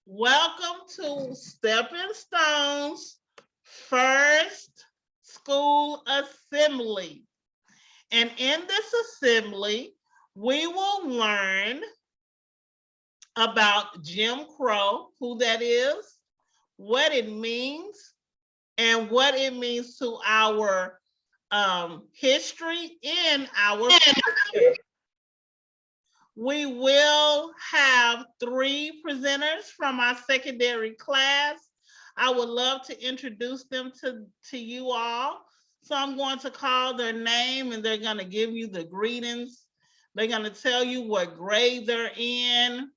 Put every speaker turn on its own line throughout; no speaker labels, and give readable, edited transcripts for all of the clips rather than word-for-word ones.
Welcome to Stepping Stones First School Assembly. And in this assembly, we will learn about Jim Crow, who that is, what it means, and what it means to our history in our culture. We will have 3 presenters from our secondary class. I would love to introduce them to you all. So I'm going to call their name and they're going to give you the greetings. They're going to tell you what grade they're in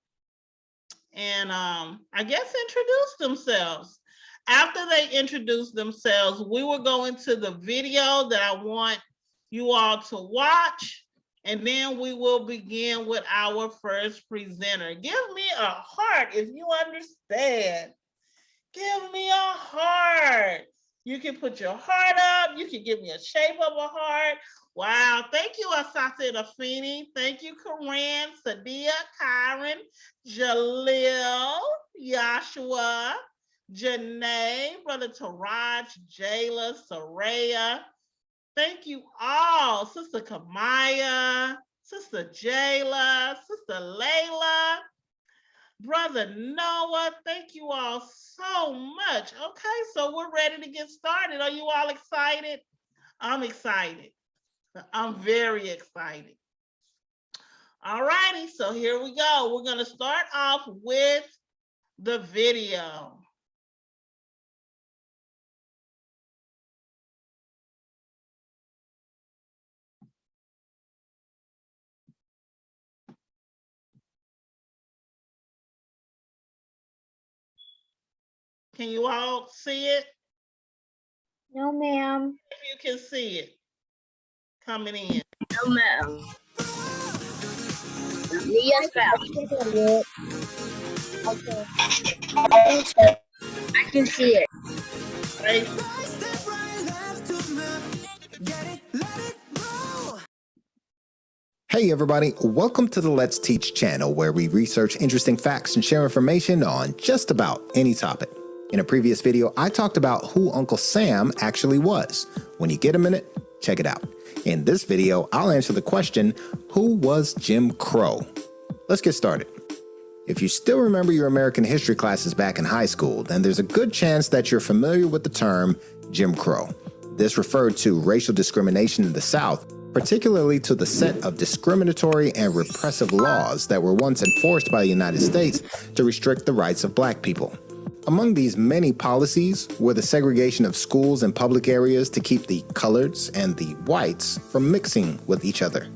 and I guess introduce themselves. After they introduce themselves, we will go into the video that I want you all to watch. And then we will begin with our first presenter. Give me a heart if you understand. Give me a heart. You can put your heart up. You can give me a shape of a heart. Wow. Thank you, Asase Afeni. Thank you, Corinne, Sadia, Kyron, Jalil, Joshua, Janae, Brother Taraj, Jayla, Saraya. Thank you all, Sister Kamaya, Sister Jayla, Sister Layla, Brother Noah. Thank you all so much. Okay, so we're ready to get started. Are you all excited? I'm excited. I'm very excited. All righty, so here we go. We're going to start off with the video. Can you all see it?
No, ma'am.
If you can see it coming in.
No, ma'am. Yes, ma'am. Okay. I can see it.
Right.
Hey everybody, welcome to the Let's Teach channel where we research interesting facts and share information on just about any topic. In a previous video, I talked about who Uncle Sam actually was. When you get a minute, check it out. In this video, I'll answer the question, who was Jim Crow? Let's get started. If you still remember your American history classes back in high school, then there's a good chance that you're familiar with the term Jim Crow. This referred to racial discrimination in the South, particularly to the set of discriminatory and repressive laws that were once enforced by the United States to restrict the rights of black people. Among these many policies were the segregation of schools and public areas to keep the coloreds and the whites from mixing with each other.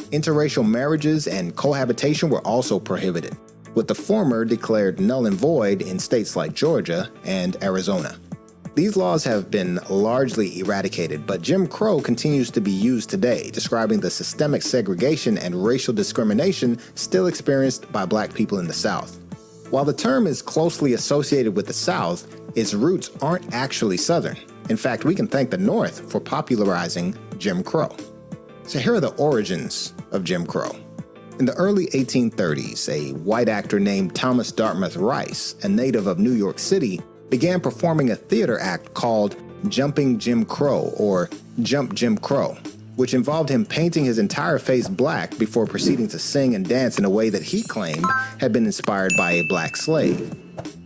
Interracial marriages and cohabitation were also prohibited, with the former declared null and void in states like Georgia and Arizona. These laws have been largely eradicated, but Jim Crow continues to be used today, describing the systemic segregation and racial discrimination still experienced by black people in the South. While the term is closely associated with the South, its roots aren't actually Southern. In fact, we can thank the North for popularizing Jim Crow. So here are the origins of Jim Crow. In the early 1830s, a white actor named Thomas Dartmouth Rice, a native of New York City, began performing a theater act called Jumping Jim Crow, or Jump Jim Crow, which involved him painting his entire face black before proceeding to sing and dance in a way that he claimed had been inspired by a black slave.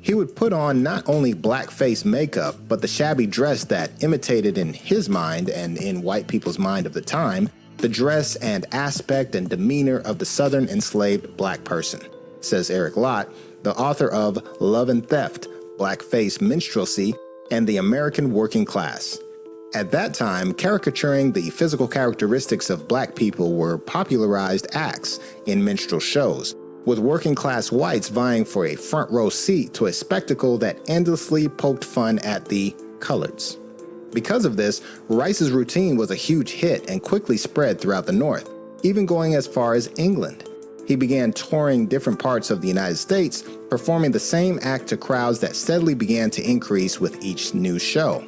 He would put on not only blackface makeup, but the shabby dress that imitated in his mind and in white people's mind of the time, the dress and aspect and demeanor of the Southern enslaved black person, says Eric Lott, the author of Love and Theft, Blackface Minstrelsy, and the American Working Class. At that time, caricaturing the physical characteristics of black people were popularized acts in minstrel shows, with working class whites vying for a front row seat to a spectacle that endlessly poked fun at the coloreds. Because of this, Rice's routine was a huge hit and quickly spread throughout the North, even going as far as England. He began touring different parts of the United States, performing the same act to crowds that steadily began to increase with each new show.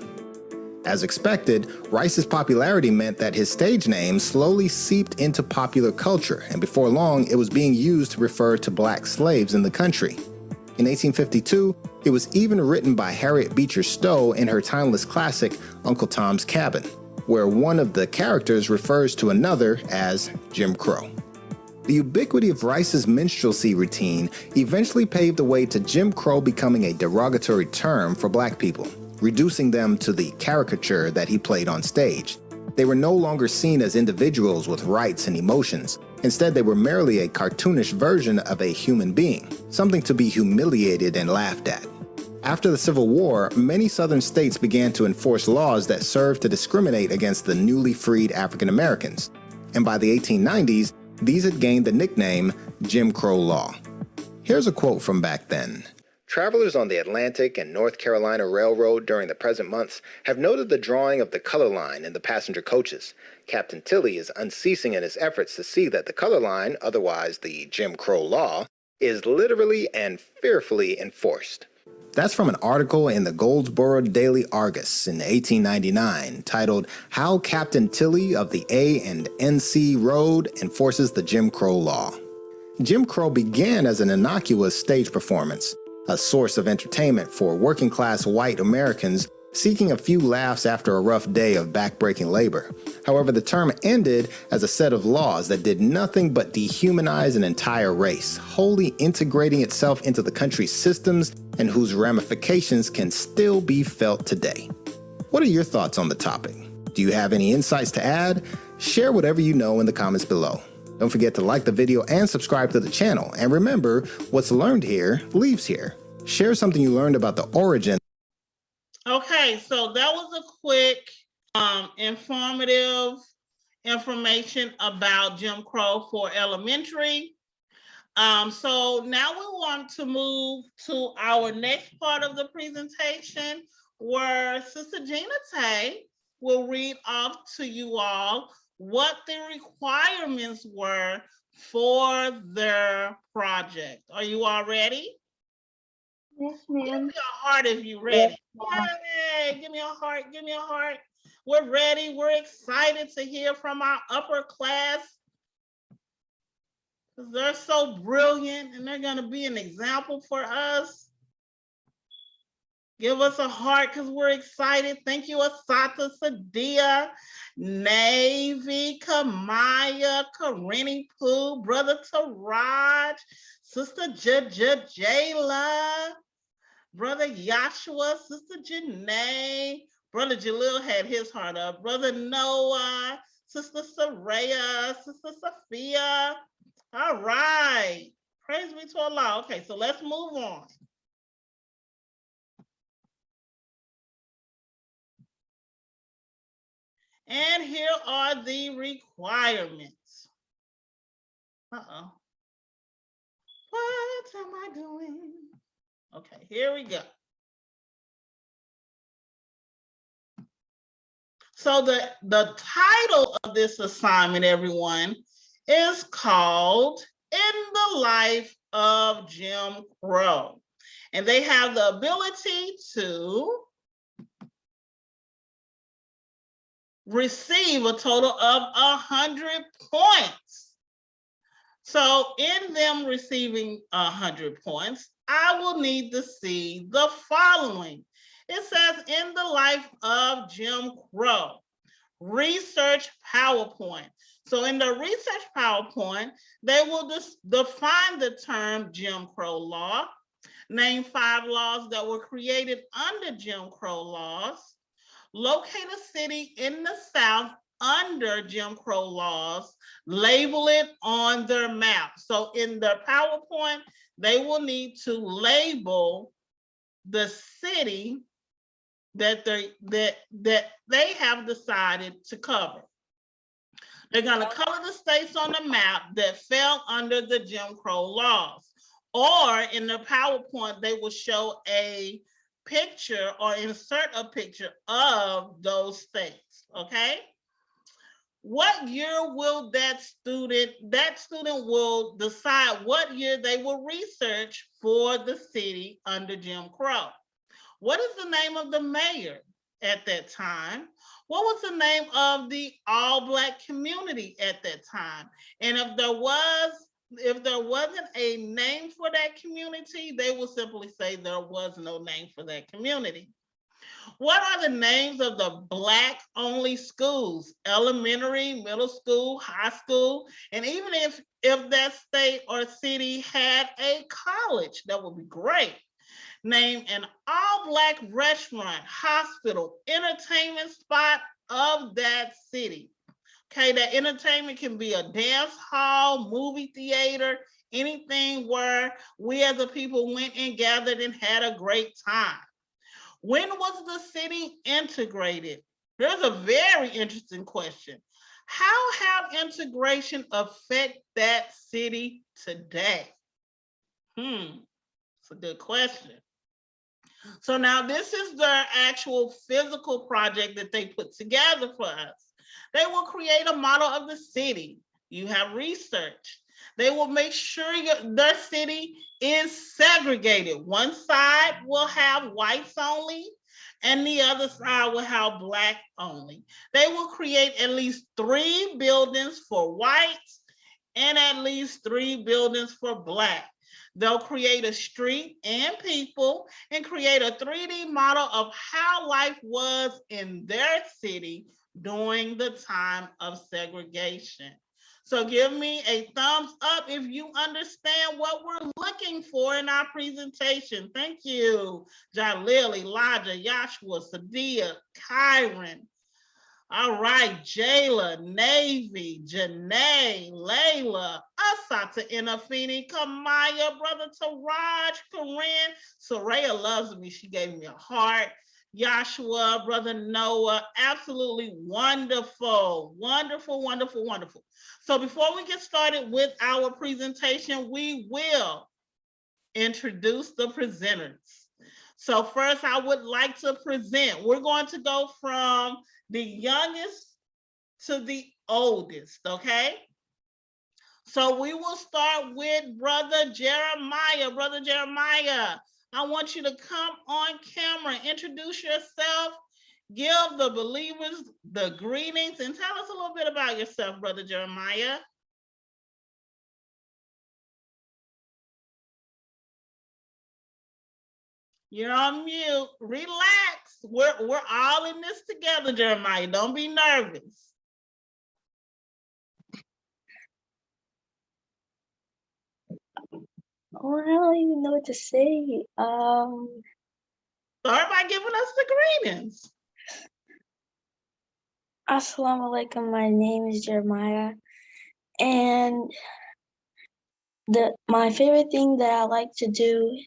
As expected, Rice's popularity meant that his stage name slowly seeped into popular culture, and before long, it was being used to refer to black slaves in the country. In 1852, it was even written by Harriet Beecher Stowe in her timeless classic, Uncle Tom's Cabin, where one of the characters refers to another as Jim Crow. The ubiquity of Rice's minstrelsy routine eventually paved the way to Jim Crow becoming a derogatory term for black people, reducing them to the caricature that he played on stage. They were no longer seen as individuals with rights and emotions. Instead, they were merely a cartoonish version of a human being, something to be humiliated and laughed at. After the Civil War, many southern states began to enforce laws that served to discriminate against the newly freed African Americans. And by the 1890s, these had gained the nickname Jim Crow Law. Here's a quote from back then. Travelers on the Atlantic and North Carolina Railroad during the present months have noted the drawing of the color line in the passenger coaches. Captain Tilley is unceasing in his efforts to see that the color line, otherwise the Jim Crow Law, is literally and fearfully enforced. That's from an article in the Goldsboro Daily Argus in 1899 titled How Captain Tilley of the A&NC Road Enforces the Jim Crow Law. Jim Crow began as an innocuous stage performance, a source of entertainment for working-class white Americans seeking a few laughs after a rough day of backbreaking labor. However, the term ended as a set of laws that did nothing but dehumanize an entire race, wholly integrating itself into the country's systems and whose ramifications can still be felt today. What are your thoughts on the topic? Do you have any insights to add? Share whatever you know in the comments below. Don't forget to like the video and subscribe to the channel. And remember, what's learned here leaves here. Share something you learned about the origin.
Okay, so that was a quick, informative information about Jim Crow for elementary. So now we want to move to our next part of the presentation where Sister Gina Tay will read off to you all what the requirements were for their project. Are you all ready?
Yes,
Give
ma'am.
me a heart if you're ready. Yay, give me a heart, give me a heart. We're ready, we're excited to hear from our upper class. Because they're so brilliant and they're gonna be an example for us. Give us a heart because we're excited. Thank you, Asata Sadia, Navy, Kamaya, Karini Pooh, Brother Taraj, Sister Jayla, Brother Yashua, Sister Janae, Brother Jalil had his heart up, Brother Noah, Sister Saraya, Sister Sophia. All right, praise be to Allah. Okay, so let's move on. And here are the requirements. Uh-oh. What am I doing? Okay, here we go. So the title of this assignment, everyone, is called In the Life of Jim Crow. And they have the ability to receive a total of 100 points. So in them receiving 100 points, I will need to see the following. It says, in the life of Jim Crow, research PowerPoint. So in the research PowerPoint, they will define the term Jim Crow law, name 5 laws that were created under Jim Crow laws, locate a city in the South under Jim Crow laws, label it on their map. So in their PowerPoint, they will need to label the city that they have decided to cover. They're going to color the states on the map that fell under the Jim Crow laws. Or in their PowerPoint, they will show a picture or insert a picture of those states, okay? What year will that student will decide what year they will research for the city under Jim Crow. What is the name of the mayor at that time? What was the name of the all-Black community at that time? And if there was if there wasn't a name for that community, they will simply say there was no name for that community. What are the names of the Black-only schools? Elementary, middle school, high school, and even if that state or city had a college, that would be great. Name an all-Black restaurant, hospital, entertainment spot of that city. Okay, that entertainment can be a dance hall, movie theater, anything where we as a people went and gathered and had a great time. When was the city integrated? There's a very interesting question. How have integration affect that city today? It's a good question. So now this is their actual physical project that they put together for us. They will create a model of the city. You have research. They will make sure their city is segregated. One side will have whites only, and the other side will have Black only. They will create at least 3 buildings for whites and at least 3 buildings for Black. They'll create a street and people and create a 3D model of how life was in their city during the time of segregation. So give me a thumbs up if you understand what we're looking for in our presentation. Thank you, Jalil, Elijah, Joshua, Sadia, Kyron. All right, Jayla, Navy, Janae, Layla, Asata, Inafini, Kamaya, Brother Taraj, Corinne, Soraya loves me. She gave me a heart. Joshua, Brother Noah, absolutely wonderful, wonderful, wonderful, wonderful. So before we get started with our presentation, we will introduce the presenters. So first I would like to present, we're going to go from the youngest to the oldest, okay? So we will start with Brother Jeremiah. Brother Jeremiah, I want you to come on camera, introduce yourself, give the believers the greetings, and tell us a little bit about yourself, Brother Jeremiah. You're on mute. Relax. We're all in this together, Jeremiah. Don't be nervous.
Oh, I don't even know what to say.
Start by giving us the greetings.
Assalamu alaikum. My name is Jeremiah, and my favorite thing that I like to do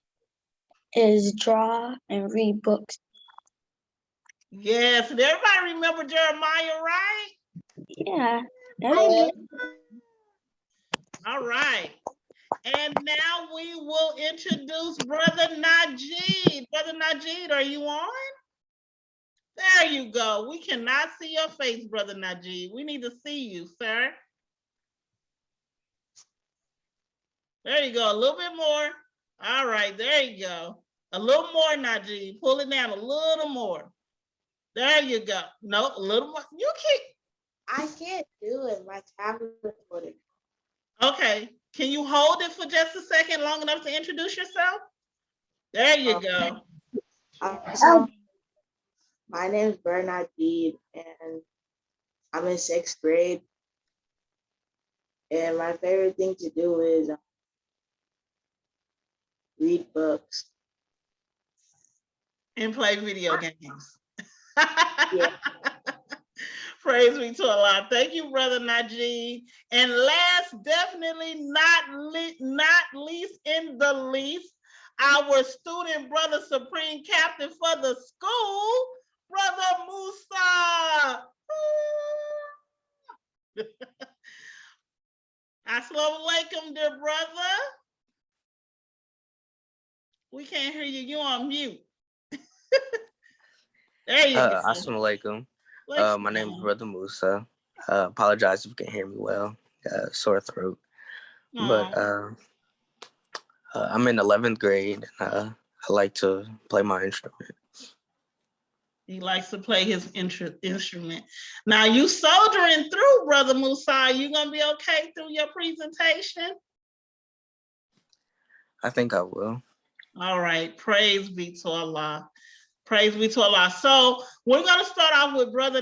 is draw and read books.
Yes, did everybody remember Jeremiah, right?
Yeah.
All right. And now we will introduce Brother Najee. Brother Najee, are you on? There you go. We cannot see your face, Brother Najee. We need to see you, sir. There you go. A little bit more. All right, there you go. A little more, Najee. Pull it down a little more. There you go. No, a little more. You can't.
I can't do it. My tablet recorded.
Okay. Can you hold it for just a second, long enough to introduce yourself? There you go.
My name is Bernard Deed, and I'm in 6th grade. And my favorite thing to do is read books.
And play video games.
Yeah.
Praise be to Allah. Thank you, Brother Najee. And last, definitely not least in the least, our student brother supreme captain for the school, Brother Musa. Assalamu alaikum, dear brother. We can't hear you. You're on mute. There you go.
Assalamu alaikum. My name is Brother Musa. Apologize if you can't hear me well. Sore throat. But I'm in 11th grade. I like to play my instrument.
He likes to play his instrument. Now you soldiering through, Brother Musa. Are you gonna be okay through your presentation?
I think I will.
All right, praise be to Allah. Praise be to Allah. So we're gonna start off with Brother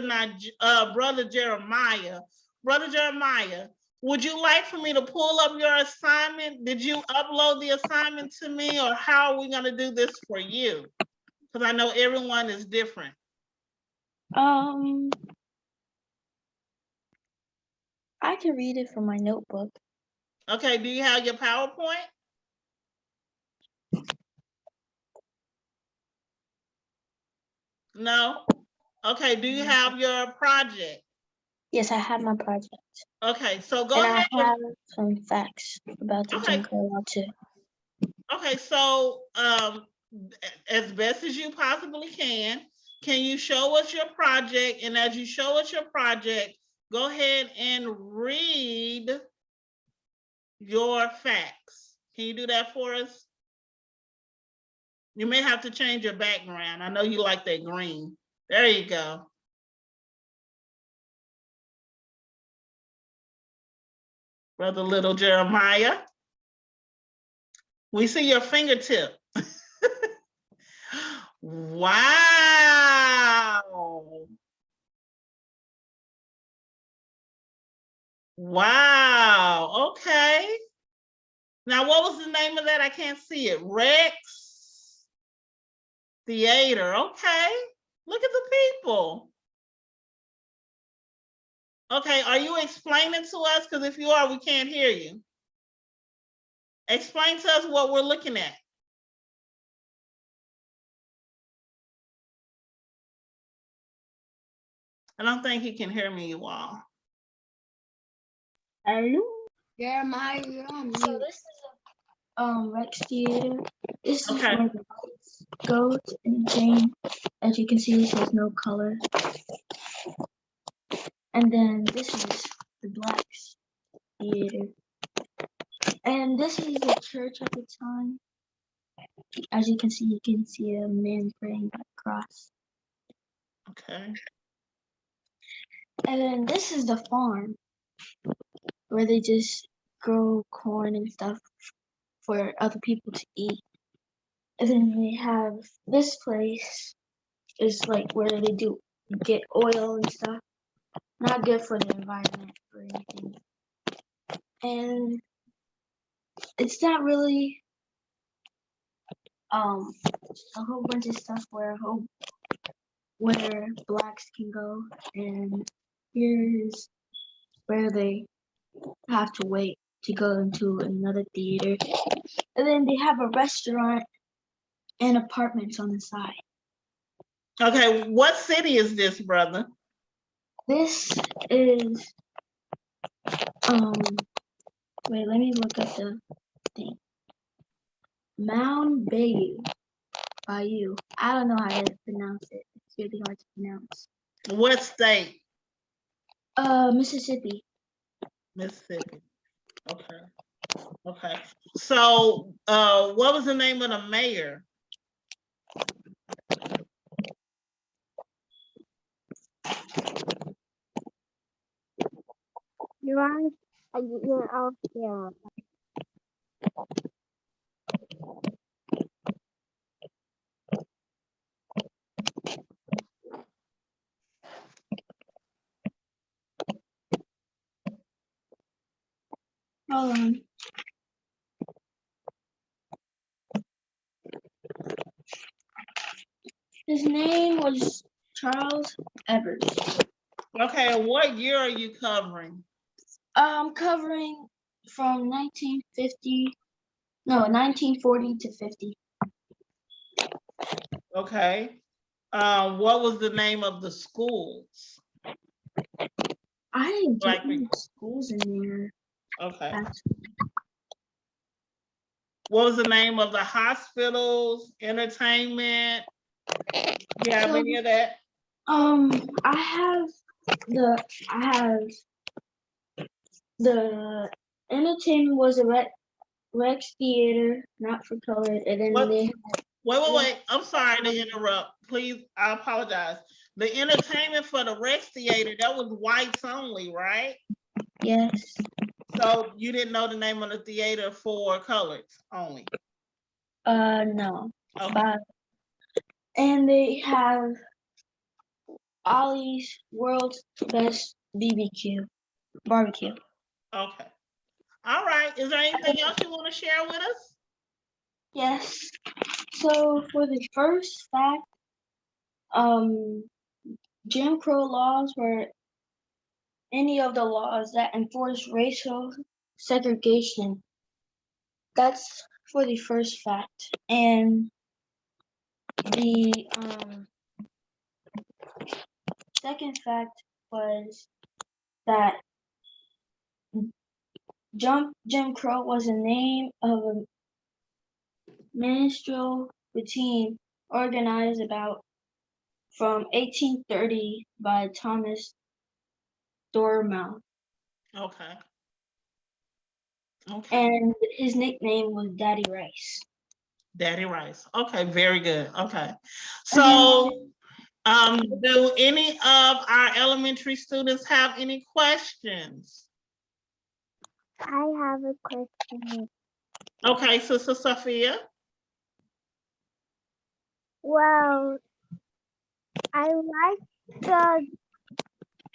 Jeremiah. Brother Jeremiah, would you like for me to pull up your assignment? Did you upload the assignment to me, or how are we gonna do this for you? Because I know everyone is different.
I can read it from my notebook.
Okay, do you have your PowerPoint? No? Okay, do you have your project?
Yes, I have my project.
Okay, so go
And
ahead.
I have some facts about the
Okay.
Jinko Law too.
Okay, so as best as you possibly can you show us your project? And as you show us your project, go ahead and read your facts. Can you do that for us? You may have to change your background. I know you like that green. There you go. Brother Little Jeremiah. We see your fingertip. Wow. Wow. Okay. Now, what was the name of that? I can't see it. Rex Theater. Okay. Look at the people. Okay. Are you explaining to us? Because if you are, we can't hear you. Explain to us what we're looking at. I don't think he can hear me, you all.
Hello?
Jeremiah, you're on
So
mute.
this is Rex Theater. This
Okay.
is where the lights go and change. As you can see, it has no color. And then this is the Blacks Theater. And this is a church at the time. As you can see a man praying at a cross.
Okay.
And then this is the farm where they just grow corn and stuff for other people to eat. And then they have this place is like where they do get oil and stuff. Not good for the environment or anything. And it's not really a whole bunch of stuff where blacks can go, and here's where they have to wait to go into another theater. And then they have a restaurant and apartments on the side.
Okay. What city is this, brother?
This is wait, let me look up the thing. Mound Bayou. Bayou. I don't know how to pronounce it. It's really hard to pronounce.
What state?
Mississippi.
Mississippi. Okay. Okay. So what was the name of the mayor?
You're out there.
Hold on. His name was Charles Evers.
Okay, and what year are you covering?
I'm covering from 1940 to 50.
Okay. What was the name of the schools?
I didn't get
Like
any schools in there.
Okay.
Actually.
What was the name of the hospitals, entertainment? You have any of that?
I have the entertainment was a Rex Theater, not for color, and then
What?
they
Wait. I'm sorry to interrupt. Please, I apologize. The entertainment for the Rex Theater, that was whites only, right?
yes.
So you didn't know the name of the theater for colors only?
No.
Okay.
But and they have Ollie's world's best barbecue.
Okay. All right. Is there anything else you want to share with us?
Yes. So for the first fact, Jim Crow laws were any of the laws that enforce racial segregation. That's for the first fact. And the second fact was that Jim Crow was a name of a minstrel routine organized about from 1830 by Thomas Dormouse.
Okay. Okay.
And his nickname was Daddy Rice.
Daddy Rice. Okay, very good. Okay. So, do any of our elementary students have any questions?
I have a question.
Okay, Sister Sophia.
Well, I like the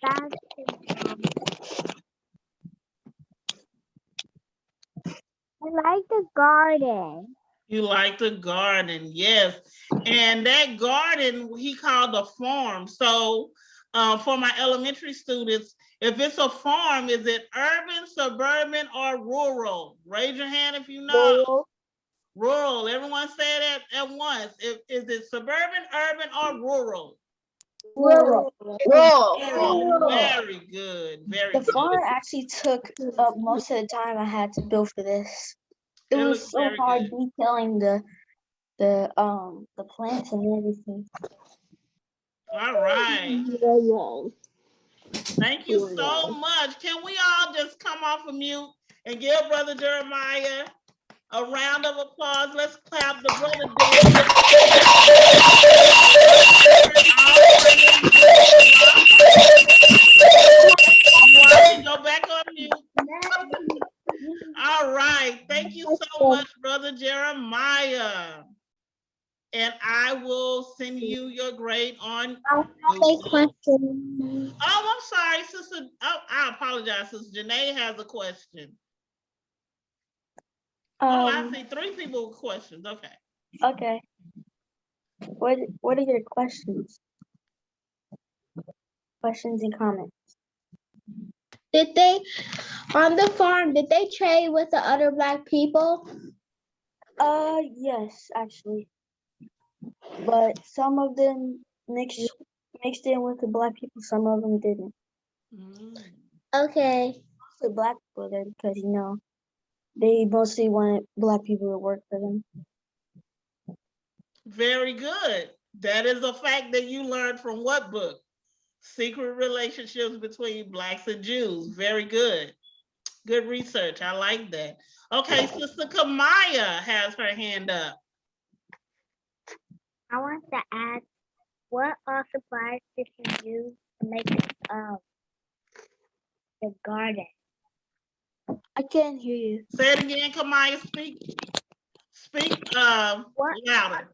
basketball. I like the garden.
You like the garden, yes. And that garden he called a farm. So for my elementary students, if it's a farm, is it urban, suburban, or rural? Raise your hand if you know. Rural. Everyone say that at once. Is it suburban, urban, or rural?
Rural.
Rural. Very good. Very
The
good.
farm actually took up most of the time I had to build for this. It
It
was
looks
so
very
hard
good.
detailing the plants and everything.
All right. Thank you so much. Can we all just come off of mute and give Brother Jeremiah a round of applause? Let's clap the brother. Go back on mute. All right. Thank you so much, Brother Jeremiah. And I will send you your grade on.
I have a question.
Oh, I'm sorry, Sister. Oh, I apologize, Sister Janae has a question. I see 3 people with questions. Okay.
Okay. What are your questions? Questions and comments.
Did they, on the farm, did they trade with the other Black people?
Yes, actually. But some of them mixed in with the Black people, some of them didn't.
Okay.
The Black people there because, they mostly wanted Black people to work for them.
Very good. That is a fact that you learned from what book? Secret Relationships Between Blacks and Jews. Very good. Good research. I like that. Okay, Sister Kamaya has her hand up.
I want to ask, what all supplies did you use to make the garden?
I can't hear you.
Say it again, Kamaya. Speak louder.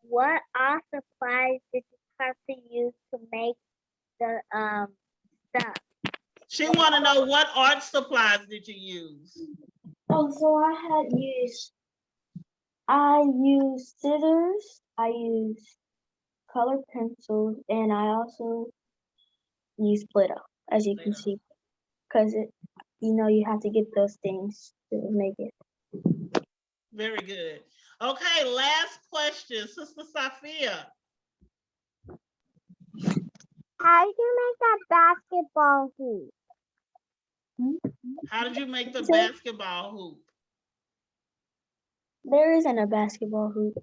What all supplies did you have to use to make the stuff?
She want to know what art supplies did you use?
Oh, so I used scissors, I used color pencils, and I also used Play-Doh, as you can see, because you have to get those things to make it.
Very good. Okay, last question, Sister Sophia.
How did you make that basketball hoop?
How did you make the basketball hoop?
There isn't a basketball hoop.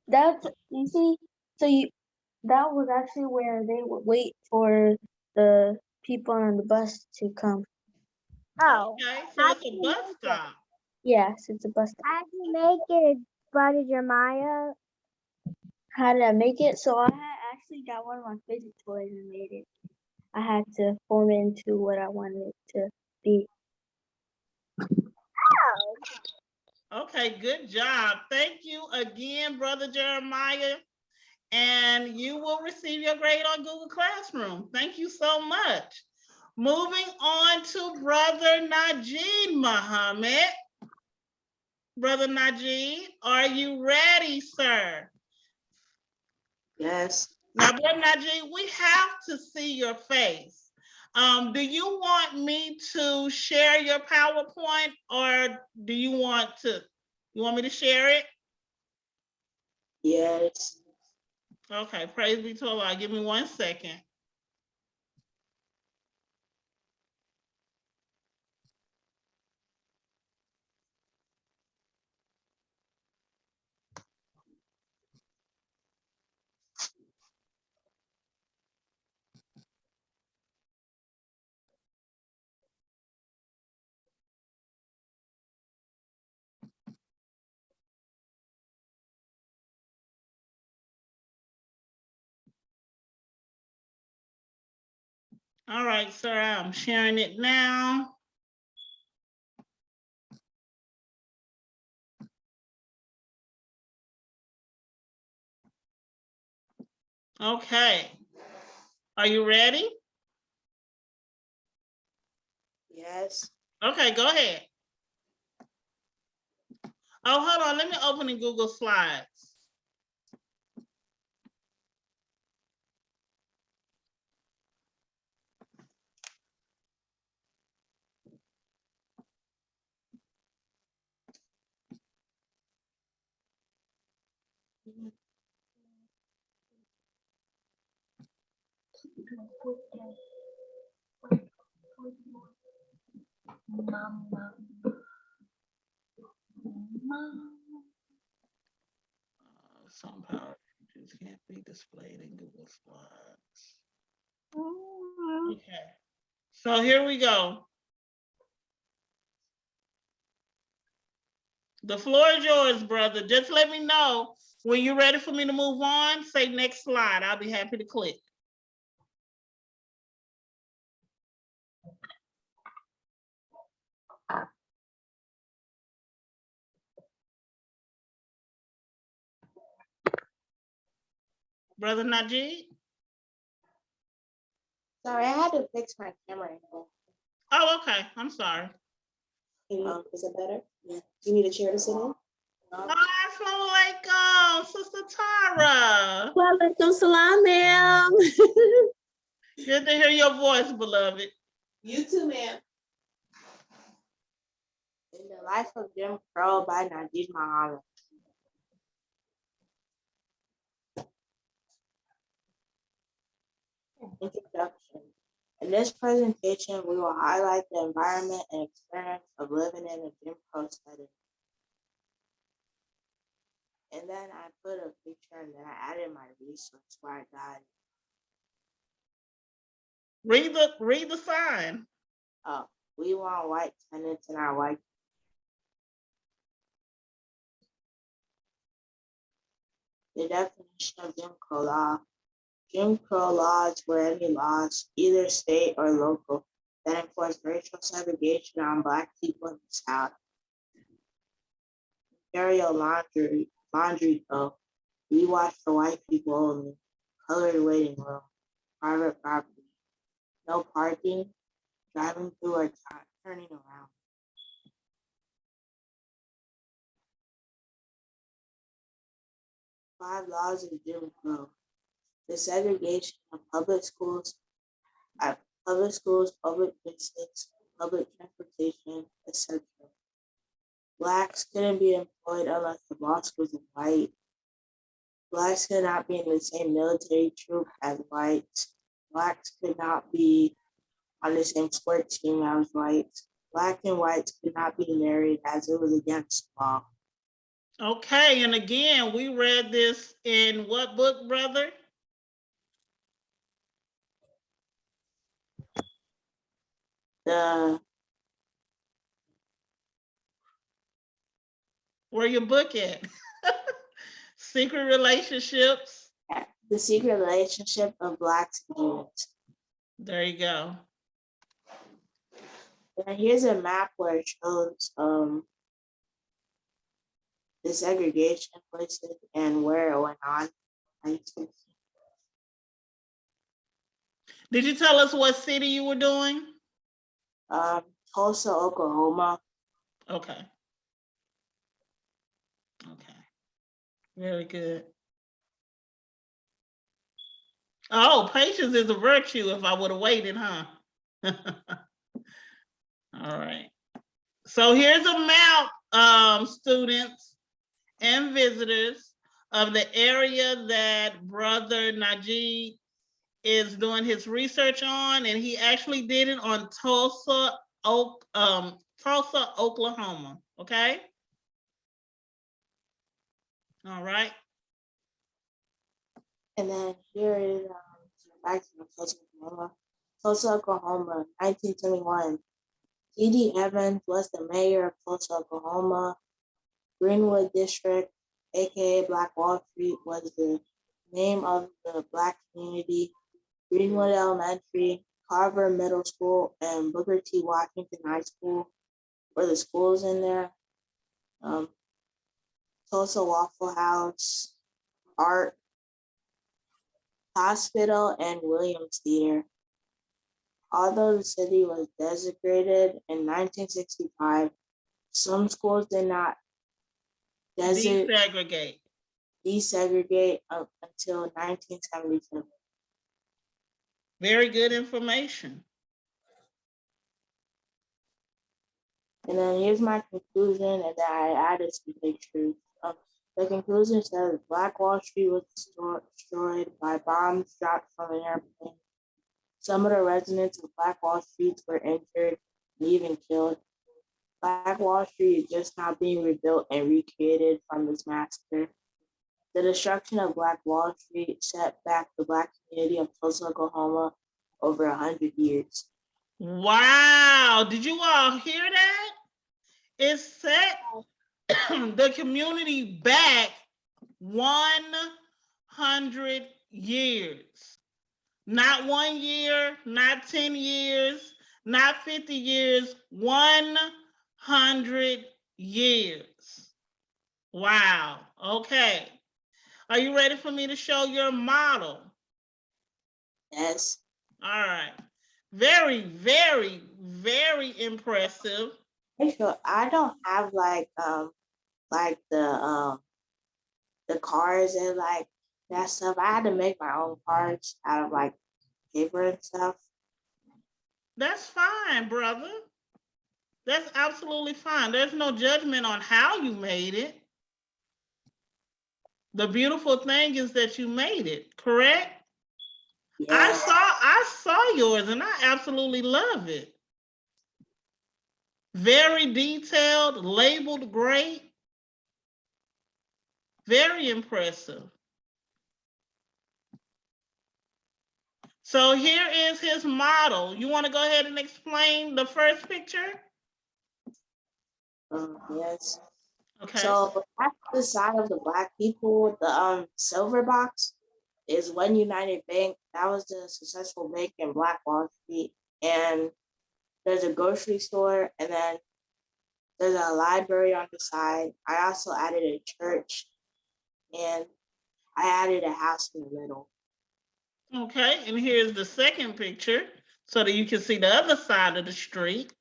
That was actually where they would wait for the people on the bus to come.
Oh.
Okay, so it's a bus stop.
Yes, it's a bus stop.
How did you make it, Brother Jeremiah?
How did I make it? So I had actually got one of my fidget toys and made it. I had to form it into what I wanted it to be.
Oh.
Okay, good job. Thank you again, Brother Jeremiah. And you will receive your grade on Google Classroom. Thank you so much. Moving on to Brother Najee Muhammad. Brother Najee, are you ready, sir?
Yes.
Now, Brother Najee, we have to see your face. Do you want me to share your PowerPoint, or do you want me to share it?
Yes.
Okay, praise be to Allah. Give me 1 second. All right, sir, I'm sharing it now. Okay. Are you ready?
Yes.
Okay, go ahead. Oh, hold on. Let me open in Google Slides. Some power features can't be displayed in Google Slides. Okay. So here we go. The floor is yours, brother. Just let me know when you're ready for me to move on. Say next slide. I'll be happy to click. Brother Najee?
Sorry, I had to fix my camera angle.
Oh, okay. I'm sorry.
Is it better? Yeah. Do you need a chair to sit in?
Assalamu alaikum, Sister Tara.
Walaikum salam, ma'am.
Good to hear your voice, beloved.
You too, ma'am. In the Life of Jim Crow by Najee Muhammad. Introduction. In this presentation, we will highlight the environment and experience of living in a Jim Crow setting. And then I put a picture and then I added my resource where I got it.
Read the sign.
We want white tenants in our white. The definition of Jim Crow law. Jim Crow laws were any laws, either state or local, that enforced racial segregation on Black people in the South. Imperial laundry code. We wash for white people only. Colored waiting room. Private property. No parking. Driving through or turning around. Five laws of Jim Crow. The segregation of public schools, public places, public transportation, etc. Blacks couldn't be employed unless the boss was white. Blacks could not be in the same military troop as whites. Blacks could not be on the same sports team as whites. Black and whites could not be married as it was against law.
Okay, and again, we read this in what book, brother? Where your book at? Secret Relationships.
The Secret Relationship of Blacks and Humans.
There you go.
And here's a map where it shows desegregation places, and where it went on.
Did you tell us what city you were doing?
Tulsa, Oklahoma.
Okay. Okay. Very good. Oh, patience is a virtue if I would have waited, huh? All right. So here's a map, students and visitors, of the area that Brother Najee is doing his research on, and he actually did it on Tulsa, Oklahoma. Okay. All right.
And then here is back to Tulsa, Oklahoma. Tulsa, Oklahoma, 1921. T.D. Evans was the mayor of Tulsa, Oklahoma. Greenwood District, aka Black Wall Street, was the name of the Black community. Greenwood Elementary, Carver Middle School, and Booker T. Washington High School were the schools in there. Tulsa Waffle House, Art Hospital, and Williams Theater. Although the city was desegregated in 1965, some schools did not
desegregate
up until 1977.
Very good information.
And then here's my conclusion, and then I added some pictures. The conclusion says Black Wall Street was destroyed by bombs dropped from an airplane. Some of the residents of Black Wall Street were injured and even killed. Black Wall Street is just now being rebuilt and recreated from this massacre. The destruction of Black Wall Street set back the Black community of Tulsa, Oklahoma over 100 years.
Wow, did you all hear that? It set the community back 100 years. Not 1 year, not 10 years, not 50 years, 100 years. Wow, okay. Are you ready for me to show your model?
Yes.
All right. Very, very, very impressive.
Sure. I don't have like the cars and like that stuff. I had to make my own cars out of like paper and stuff.
That's fine, brother. That's absolutely fine. There's no judgment on how you made it. The beautiful thing is that you made it, correct? Yes. I saw yours and I absolutely love it. Very detailed, labeled great. Very impressive. So here is his model. You want to go ahead and explain the first picture?
Yes.
Okay.
So that's the side of the Black people. The silver box is One United Bank. That was the successful bank in Black Wall Street. And there's a grocery store, and then there's a library on the side. I also added a church, and I added a house in the middle.
Okay, and here's the second picture so that you can see the other side of the street.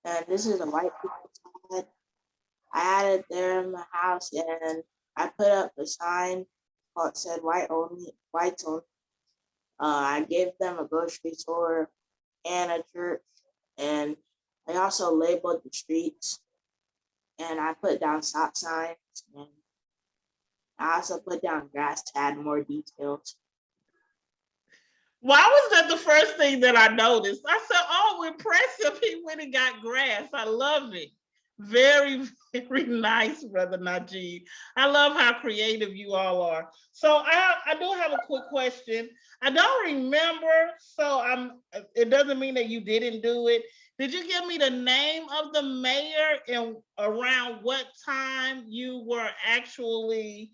And this is a white people side. I added there in my house, and I put up a sign that said white only, whites only. I gave them a grocery store and a church, and I also labeled the streets, and I put down stop signs, and I also put down grass to add more details.
Why was that the first thing that I noticed? I said, oh, impressive. He went and got grass. I love it. Very, very nice, Brother Najee. I love how creative you all are. So I do have a quick question. I don't remember, so it doesn't mean that you didn't do it. Did you give me the name of the mayor and around what time you were actually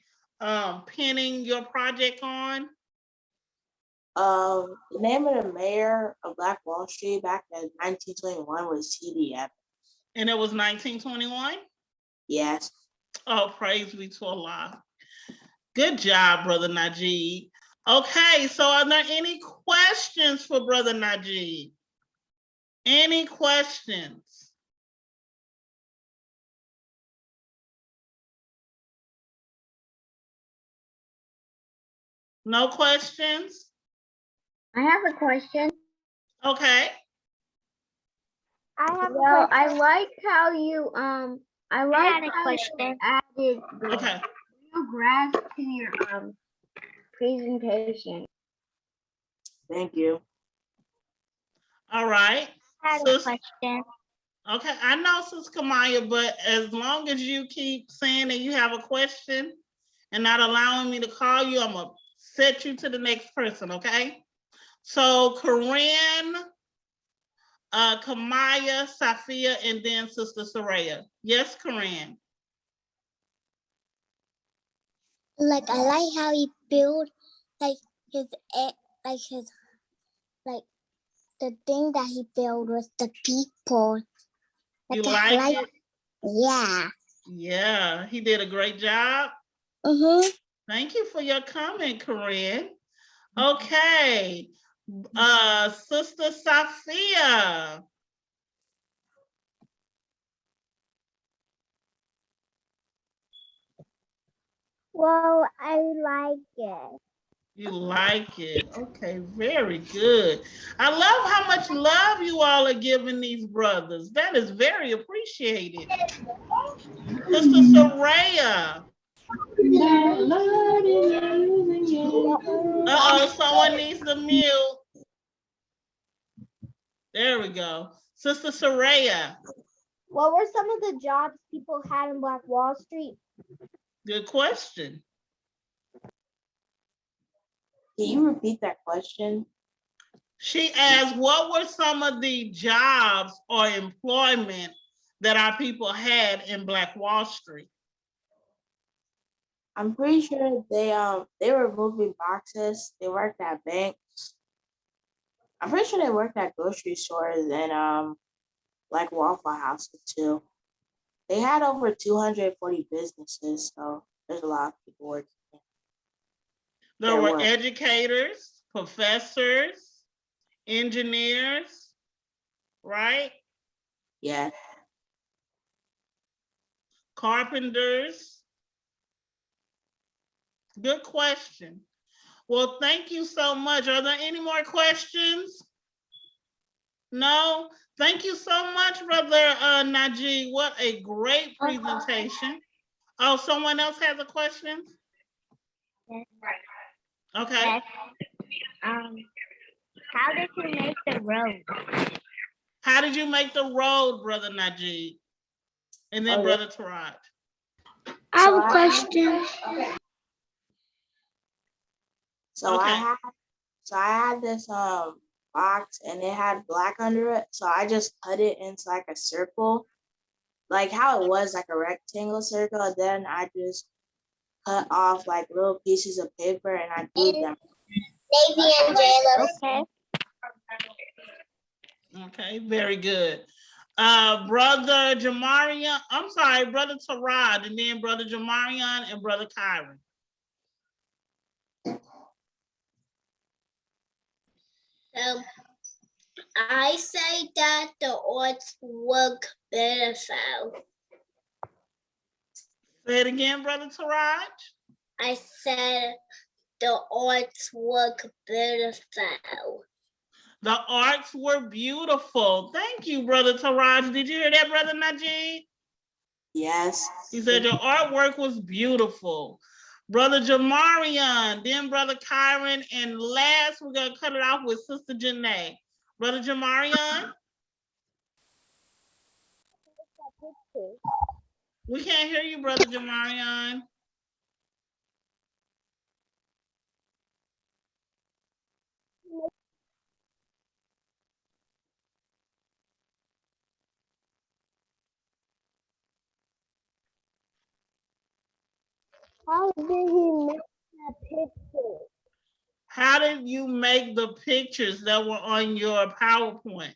pinning your project on?
The name of the mayor of Black Wall Street back in 1921 was T.D. Evans.
And it was 1921?
Yes.
Oh, praise be to Allah. Good job, Brother Najee. Okay, so are there any questions for Brother Najee? Any questions? No questions?
I have a question.
Okay.
I have
Well, I like how you I like
had a
how you
question.
added the
Okay.
real grass to your presentation.
Thank you.
All right.
I had a
Sis,
question.
okay, I know, Sis Kamaya, but as long as you keep saying that you have a question and not allowing me to call you, I'm gonna set you to the next person, okay? So Corinne, Kamaya, Safia, and then Sister Soraya. Yes, Corinne.
Like I like how he built like his like the thing that he built was the people.
You
I
like it?
Yeah.
Yeah, he did a great job.
Mm-hmm.
Thank you for your comment, Corinne. Okay, Sister Safia.
Well, I like it.
You like it. Okay, very good. I love how much love you all are giving these brothers. That is very appreciated. Sister Soraya. Uh-oh, someone needs to mute. There we go. Sister Soraya.
What were some of the jobs people had in Black Wall Street?
Good question.
Can you repeat that question?
She asked, what were some of the jobs or employment that our people had in Black Wall Street?
I'm pretty sure they were moving boxes. They worked at banks. I'm pretty sure they worked at grocery stores and like Waffle Houses too. They had over 240 businesses, so there's a lot of people working.
There were educators, professors, engineers, right?
Yeah.
Carpenters. Good question. Well, thank you so much. Are there any more questions? No? Thank you so much, Brother Najee. What a great presentation. Oh, someone else has a question? Okay.
Yes. How did you make the road?
How did you make the road, Brother Najee? And then Brother Taraj.
I have a question.
So
Okay.
I had this box and it had black under it. So I just cut it into like a circle, like how it was, like a rectangle circle. And then I just cut off like little pieces of paper and I glued them.
Navy and Jayla. Okay.
Okay, very good. Brother Jamarian, I'm sorry, Brother Tarad, and then Brother Jamarian and Brother Kyron.
I say that the odds work better.
Say it again, Brother Taraj.
I said the odds work better.
The arts were beautiful. Thank you, Brother Taraj. Did you hear that, Brother Najee?
Yes.
He said your artwork was beautiful. Brother Jamarian, then Brother Kyron, and last we're gonna cut it off with Sister Janae. Brother Jamarian? We can't hear you, Brother Jamarian.
How did he make that picture?
How did you make the pictures that were on your PowerPoint?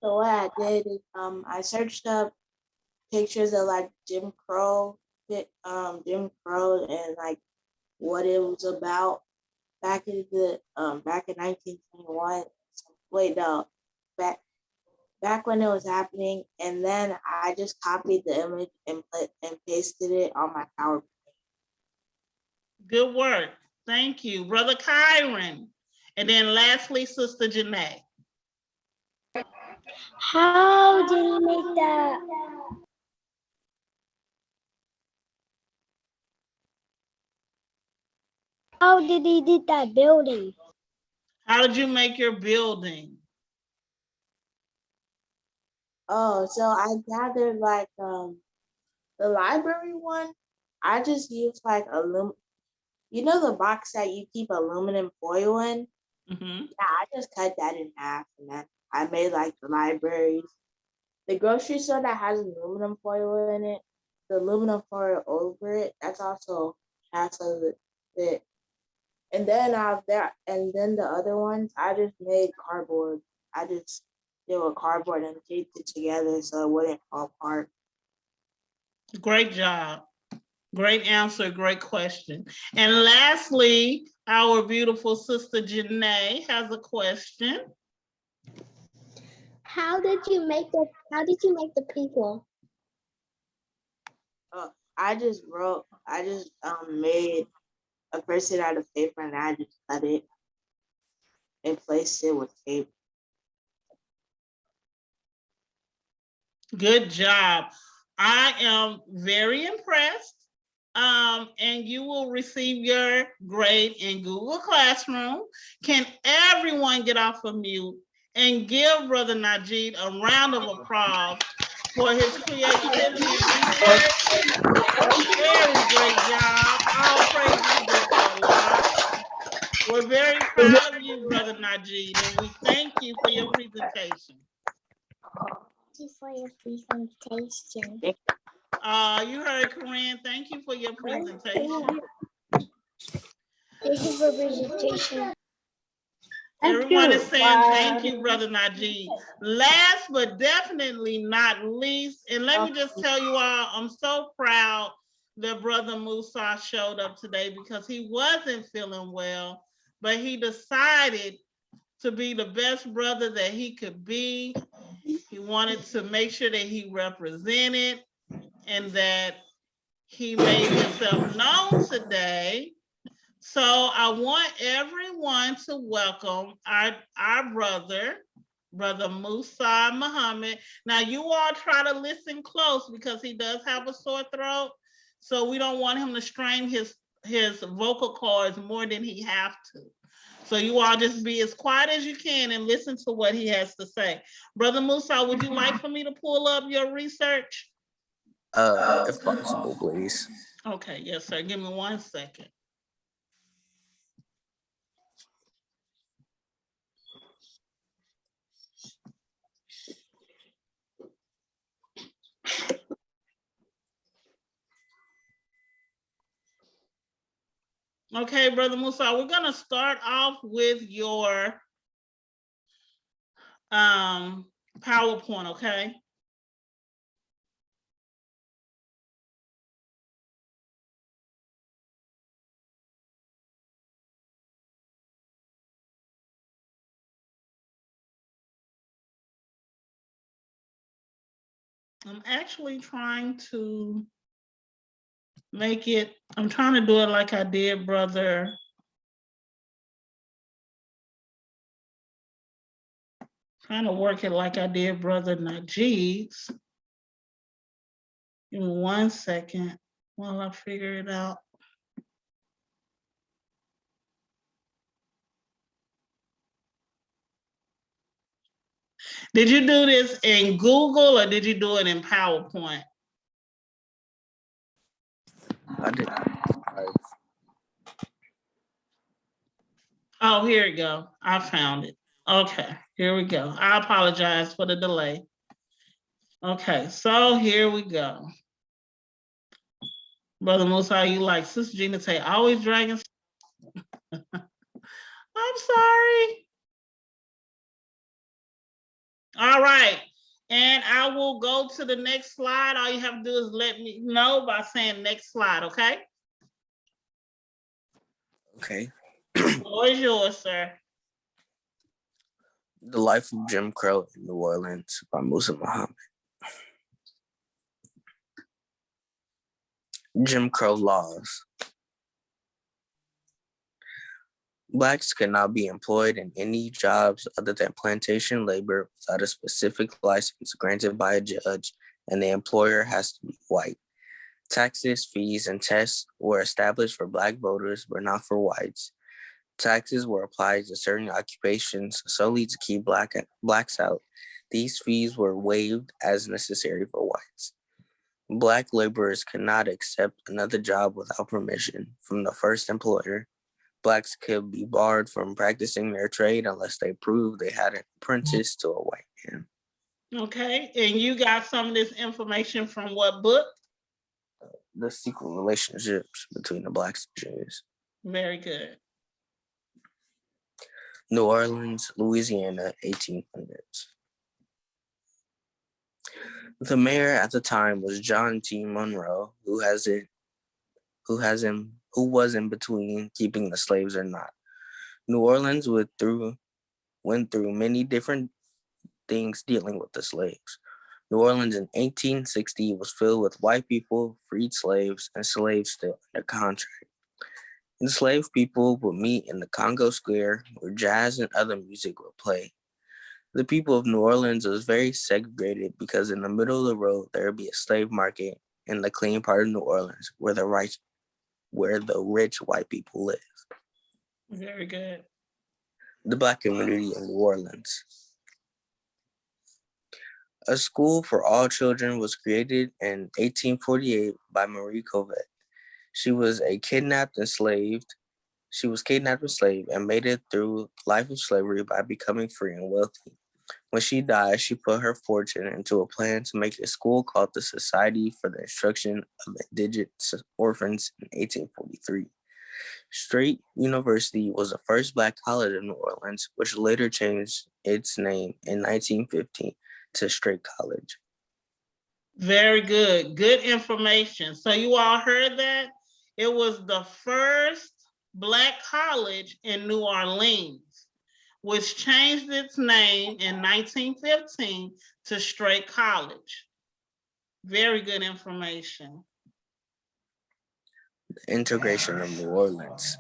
So what I did is I searched up pictures of like Jim Crow and like what it was about back in 1921. Wait, no, back when it was happening, and then I just copied the image and pasted it on my PowerPoint.
Good work. Thank you, Brother Kyron. And then lastly, Sister Janae.
How did you make that? How did he did that building?
How did you make your building?
Oh, so I gathered like the library one. I just used like you know the box that you keep aluminum foil in?
Mm-hmm.
Yeah, I just cut that in half and then I made like the libraries. The grocery store that has aluminum foil in it, the aluminum foil over it, that's also half of it. And then the other ones, I just made cardboard. I just did with cardboard and taped it together so it wouldn't fall apart.
Great job. Great answer, great question. And lastly, our beautiful Sister Janae has a question.
How did you make the people?
I just made a person out of paper and I just cut it and placed it with tape.
Good job. I am very impressed. And you will receive your grade in Google Classroom. Can everyone get off of mute and give Brother Najee a round of applause for his creativity and research? Very great job. All praises be to Allah. We're very proud of you, Brother Najee, and we thank you for your presentation.
Thank you for your presentation.
You heard Corinne. Thank you for your presentation.
Thank you for presentation.
Everyone is saying thank you, Brother Najee. Last but definitely not least, and let me just tell you all, I'm so proud that Brother Musa showed up today because he wasn't feeling well, but he decided to be the best brother that he could be. He wanted to make sure that he represented and that he made himself known today. So I want everyone to welcome our Brother Musa Muhammad. Now you all try to listen close because he does have a sore throat. So we don't want him to strain his vocal cords more than he have to. So you all just be as quiet as you can and listen to what he has to say. Brother Musa, would you like for me to pull up your research?
If possible, please.
Okay, yes, sir. Give me 1 second. Okay, Brother Musa, we're gonna start off with your PowerPoint, okay? I'm actually trying to make it, I'm trying to do it like I did Brother. Trying to work it like I did Brother Najeeb's. Give me 1 second while I figure it out. Did you do this in Google or did you do it in PowerPoint?
I did.
Oh, here we go. I found it. Okay, here we go. I apologize for the delay. Okay, so here we go. Brother Musa, you like Sister Gina Tay always dragging. I'm sorry. All right. And I will go to the next slide. All you have to do is let me know by saying next slide, okay?
Okay.
The floor is yours, sir.
The Life of Jim Crow in New Orleans by Musa Muhammad. Jim Crow laws. Blacks could not be employed in any jobs other than plantation labor without a specific license granted by a judge, and the employer has to be white. Taxes, fees, and tests were established for Black voters, but not for whites. Taxes were applied to certain occupations solely to keep blacks out. These fees were waived as necessary for whites. Black laborers could not accept another job without permission from the first employer. Blacks could be barred from practicing their trade unless they proved they had an apprentice to a white man.
Okay, and you got some of this information from what book?
The secret relationships between the Blacks and Jews.
Very good.
New Orleans, Louisiana, 1800s. The mayor at the time was John T. Monroe, who was in between keeping the slaves or not. New Orleans went through many different things dealing with the slaves. New Orleans in 1860 was filled with white people, freed slaves, and slaves still under contract. Enslaved people would meet in the Congo Square where jazz and other music would play. The people of New Orleans was very segregated because in the middle of the road there would be a slave market in the clean part of New Orleans where the rich white people live.
Very good.
The Black community in New Orleans. A school for all children was created in 1848 by Marie Covette. She was kidnapped and enslaved and made it through life of slavery by becoming free and wealthy. When she died, she put her fortune into a plan to make a school called the Society for the Instruction of Indigent Orphans in 1843. Straight University was the first Black college in New Orleans, which later changed its name in 1915 to Straight College.
Very good. Good information. So you all heard that? It was the first Black college in New Orleans, which changed its name in 1915 to Straight College. Very good information.
The integration of New Orleans.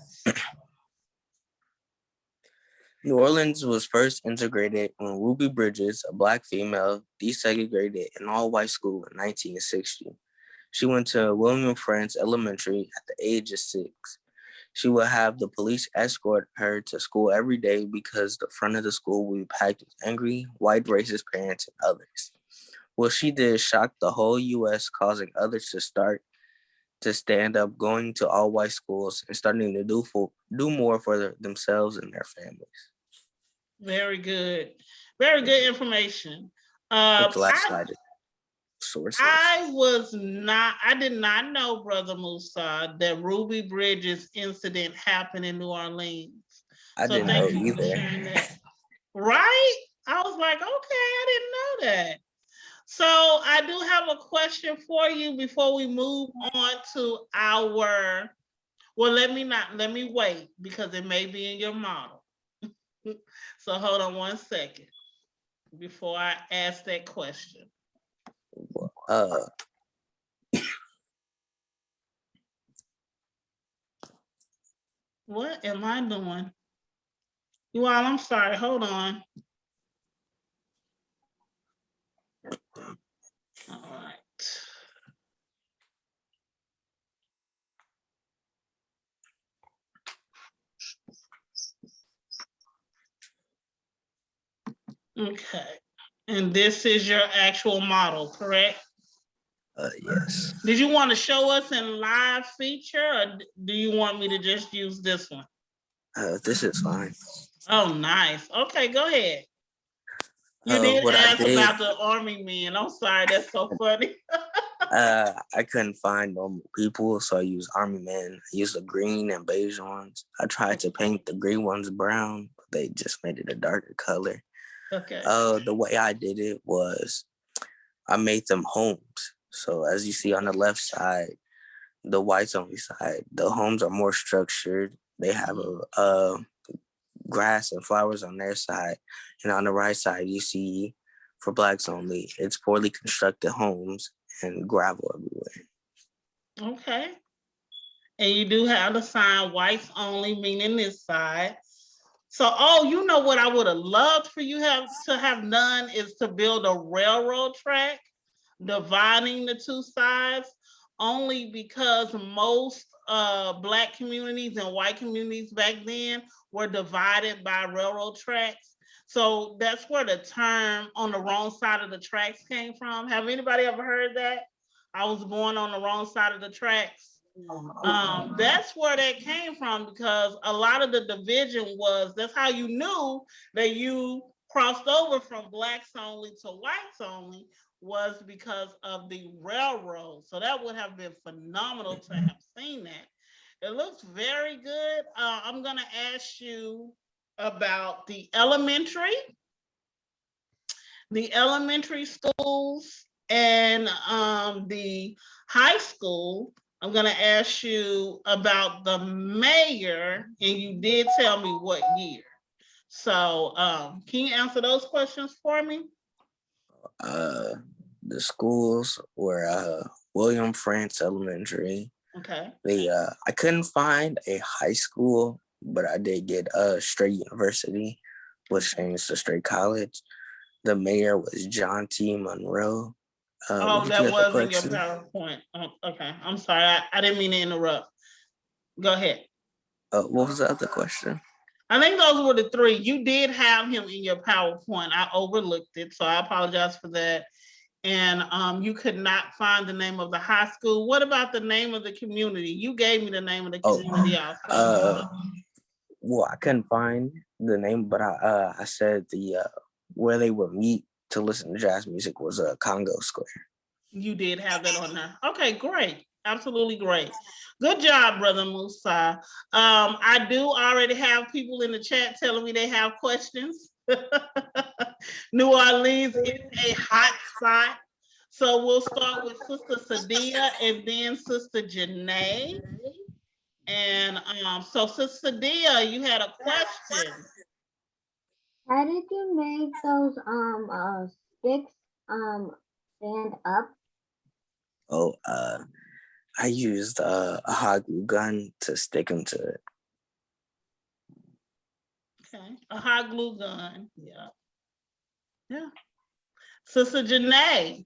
New Orleans was first integrated when Ruby Bridges, a Black female, desegregated an all-white school in 1960. She went to William Frantz Elementary at the age of 6. She would have the police escort her to school every day because the front of the school would be packed with angry, white racist parents and others. What she did shocked the whole U.S., causing others to stand up going to all-white schools and starting to do more for themselves and their families.
Very good. Very good information.
Sources.
I did not know, Brother Musa, that Ruby Bridges incident happened in New Orleans.
I didn't know either.
Right? I was like, okay, I didn't know that. So I do have a question for you before we move on to our, well, let me wait because it may be in your model. So hold on one second before I ask that question. What am I doing? You all, I'm sorry, hold on. All right. Okay. And this is your actual model, correct?
Yes.
Did you want to show us in live feature or do you want me to just use this one?
This is fine.
Oh, nice. Okay, go ahead. You did ask about the army men. I'm sorry, that's so funny.
I couldn't find normal people, so I used army men. I used the green and beige ones. I tried to paint the green ones brown, but they just made it a darker color.
Okay.
The way I did it was I made them homes. So as you see on the left side, the whites only side, the homes are more structured. They have a grass and flowers on their side. And on the right side, you see for blacks only, it's poorly constructed homes and gravel everywhere.
Okay. And you do have the sign whites only, meaning this side. So, oh, you know what I would have loved for you to have done is to build a railroad track dividing the two sides, only because most black communities and white communities back then were divided by railroad tracks. So that's where the term on the wrong side of the tracks came from. Have anybody ever heard that? I was born on the wrong side of the tracks. That's where that came from, because a lot of the division was, that's how you knew that you crossed over from blacks only to whites only, was because of the railroad. So that would have been phenomenal to have seen that. It looks very good. I'm gonna ask you about the elementary schools and the high school. I'm going to ask you about the mayor, and you did tell me what year. So can you answer those questions for me?
The schools were William France Elementary.
Okay.
I couldn't find a high school, but I did get a Straight University, which changed to Straight College. The mayor was John T. Monroe.
Oh, that was in your PowerPoint. Oh, okay, I'm sorry. I didn't mean to interrupt. Go ahead.
What was the other question?
I think those were the three. You did have him in your PowerPoint. I overlooked it, so I apologize for that. And you could not find the name of the high school. What about the name of the community? You gave me the name of the community also.
Well, I couldn't find the name, but I said where they would meet to listen to jazz music was Congo Square.
You did have that on there. Okay, great. Absolutely great. Good job, Brother Musa. I do already have people in the chat telling me they have questions. New Orleans is a hot spot. So we'll start with Sister Sadia and then Sister Janae. And so Sister Sadia, you had a question.
How did you make those sticks stand up?
Oh, I used a hot glue gun to stick them to it.
Okay, a hot glue gun. Yeah. Yeah. Sister Janae.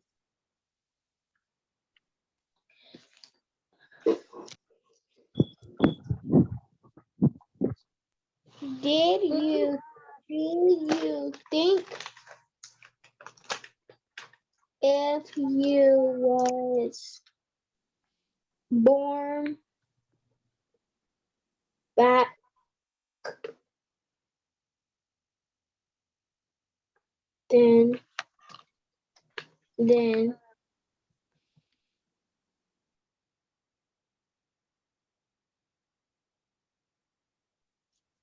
Do you think if you was born back then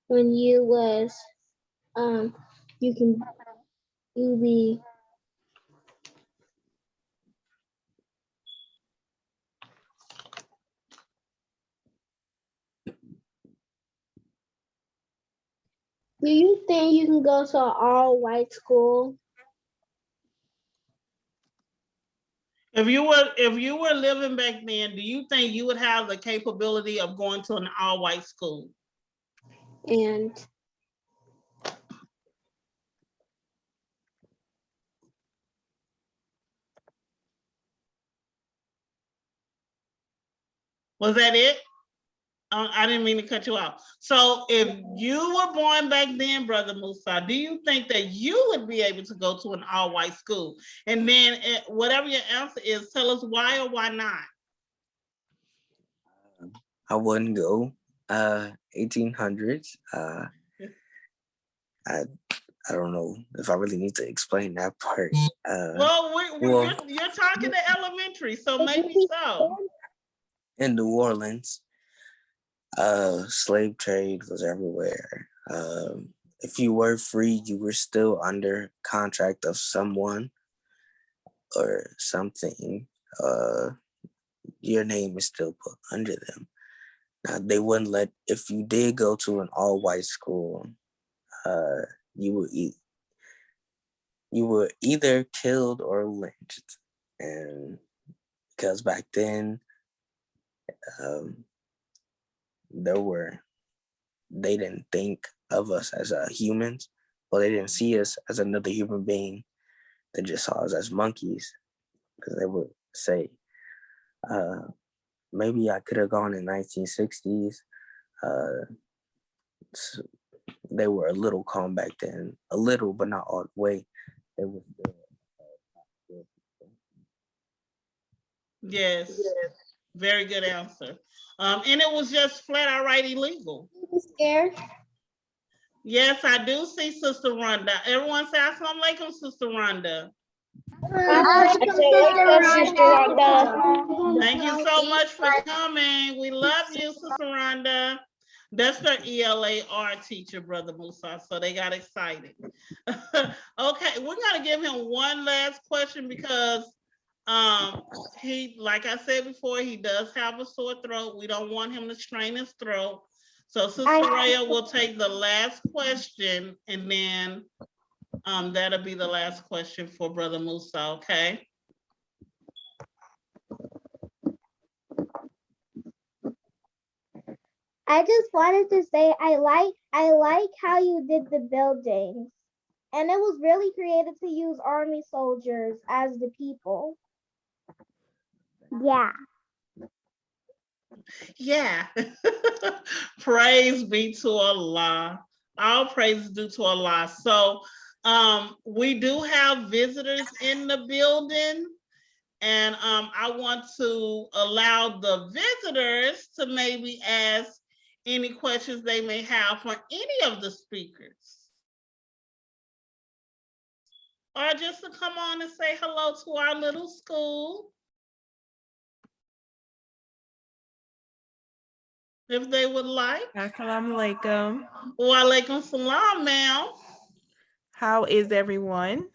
when you was you be do you think you can go to an all white school?
If you were living back then, do you think you would have the capability of going to an all-white school?
And
Was that it? I didn't mean to cut you off. So if you were born back then, Brother Musa, do you think that you would be able to go to an all-white school? And then whatever your answer is, tell us why or why not.
I wouldn't go 1800s. I don't know if I really need to explain that part.
You're talking to elementary, so maybe so.
In New Orleans, slave trade was everywhere. if you were free, you were still under contract of someone or something. Your name is still put under them. Now, they wouldn't let, if you did go to an all-white school, you were either killed or lynched. And because back then, they didn't think of us as humans, or they didn't see us as another human being. They just saw us as monkeys, because they would say, maybe I could have gone in 1960s. They were a little calm back then, a little, but not all the way. They were still.
Yes, very good answer. And it was just flat out right illegal.
You scared?
Yes, I do see Sister Rhonda. Everyone say assalamu alaikum, Sister Rhonda. Thank you so much for coming. We love you, Sister Rhonda. That's their ELA teacher, Brother Musa, so they got excited. Okay, we're gonna give him one last question because he, like I said before, he does have a sore throat. We don't want him to strain his throat. So Sister Raya will take the last question, and then that'll be the last question for Brother Musa, okay?
I just wanted to say I like how you did the buildings. And it was really creative to use army soldiers as the people. Yeah.
Yeah. Praise be to Allah. All praise due to Allah. So we do have visitors in the building, and I want to allow the visitors to maybe ask any questions they may have for any of the speakers. Or just to come on and say hello to our little school. If they would like.
Assalamu alaikum.
Wa alaikum salam, ma'am.
How is everyone?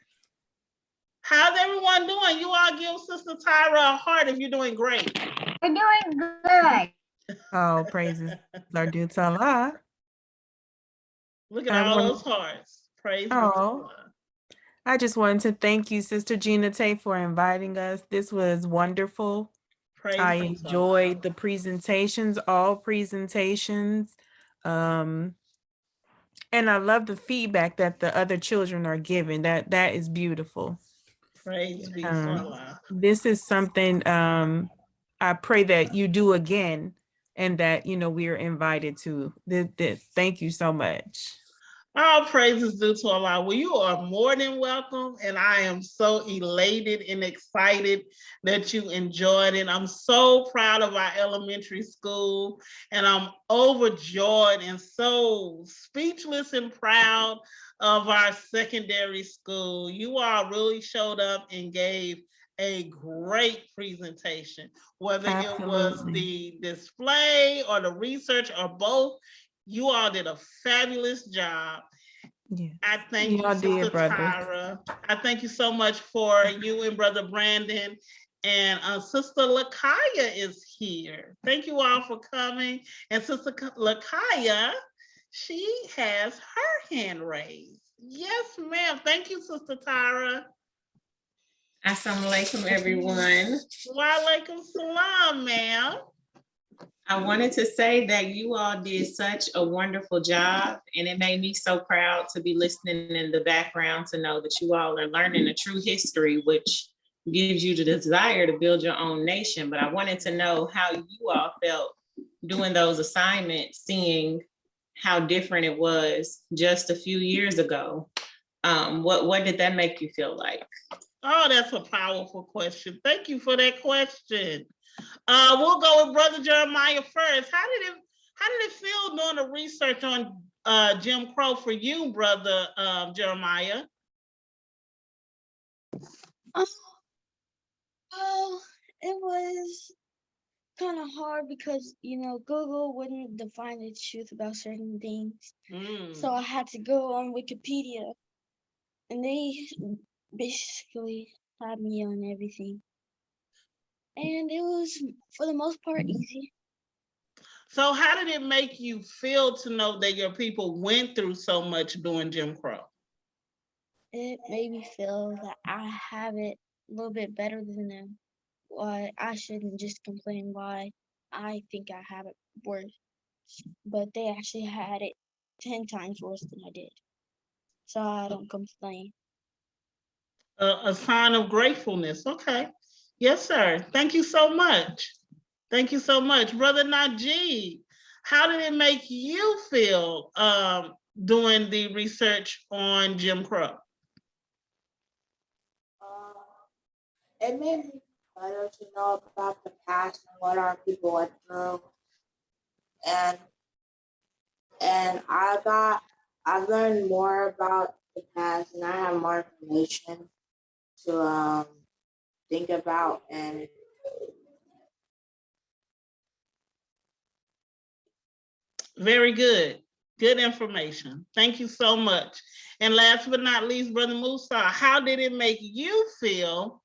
How's everyone doing? You all give Sister Tyra a heart if you're doing great.
We're doing good.
Oh, praises are due to Allah.
Look at
I
all
want-
those hearts. Praise be to
Oh.
Allah.
I just wanted to thank you, Sister Gina Tay, for inviting us. This was wonderful.
Praise
I
be to
enjoyed
Allah.
the presentations, all presentations. And I love the feedback that the other children are giving. That is beautiful.
Praise be to
Um,
Allah.
This is something I pray that you do again, and that we are invited to. Thank you so much.
All praises due to Allah. Well, you are more than welcome, and I am so elated and excited that you enjoyed it. I'm so proud of our elementary school, and I'm overjoyed and so speechless and proud of our secondary school. You all really showed up and gave a great presentation, whether it was
Absolutely.
the display or the research or both. You all did a fabulous job.
Yeah.
I thank you,
Y'all
Sister
did, brother.
Tyra. I thank you so much for you and Brother Brandon. And Sister Lakaya is here. Thank you all for coming. And Sister Lakaya, she has her hand raised. Yes, ma'am. Thank you, Sister Tyra.
Assalamu alaikum, everyone.
Wa alaikum salam, ma'am.
I wanted to say that you all did such a wonderful job, and it made me so proud to be listening in the background to know that you all are learning a true history, which gives you the desire to build your own nation. But I wanted to know how you all felt doing those assignments, seeing how different it was just a few years ago. What did that make you feel like?
Oh, that's a powerful question. Thank you for that question. We'll go with Brother Jeremiah first. How did it feel doing the research on Jim Crow for you, Brother Jeremiah?
Well, it was kind of hard because, Google wouldn't define the truth about certain things. So I had to go on Wikipedia, and they basically had me on everything. And it was, for the most part, easy.
So how did it make you feel to know that your people went through so much during Jim Crow?
It made me feel that I have it a little bit better than them. Why I shouldn't just complain why I think I have it worse. But they actually had it 10 times worse than I did. So I don't complain.
A sign of gratefulness. Okay. Yes, sir. Thank you so much. Thank you so much. Brother Najee, how did it make you feel doing the research on Jim Crow?
It made me better to know about the past and what our people went through. And I've learned more about the past, and I have more information to think about. And
Very good. Good information. Thank you so much. And last but not least, Brother Musa, how did it make you feel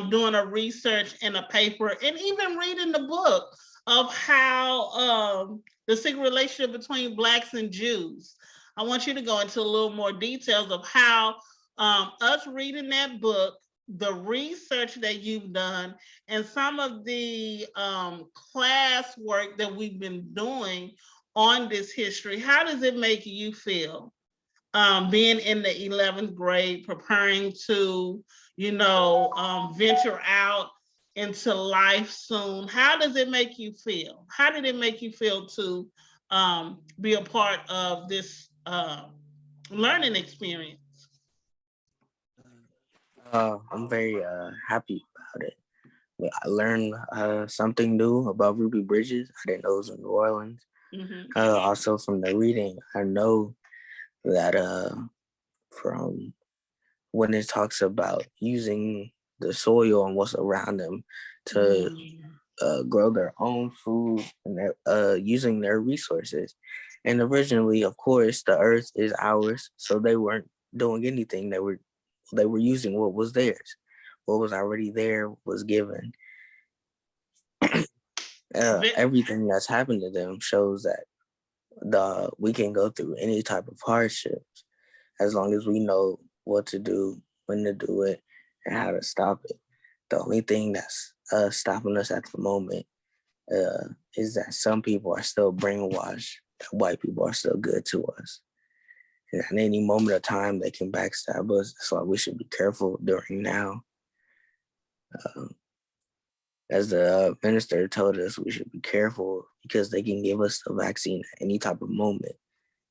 doing a research in a paper and even reading the book of how the secret relationship between Blacks and Jews? I want you to go into a little more details of how us reading that book, the research that you've done, and some of the class work that we've been doing on this history. How does it make you feel being in the 11th grade, preparing to, venture out into life soon? How does it make you feel? How did it make you feel to be a part of this learning experience?
I'm very happy about it. I learned something new about Ruby Bridges. I didn't know it was in New Orleans. Also from the reading, I know that from when it talks about using the soil and what's around them to grow their own food and using their resources. And originally, of course, the earth is ours, so they weren't doing anything. They were using what was theirs. What was already there was given. Everything that's happened to them shows that we can go through any type of hardships as long as we know what to do, when to do it, and how to stop it. The only thing that's stopping us at the moment is that some people are still brainwashed that white people are still good to us. And at any moment of time, they can backstab us. That's why we should be careful during now. As the minister told us, we should be careful because they can give us the vaccine at any type of moment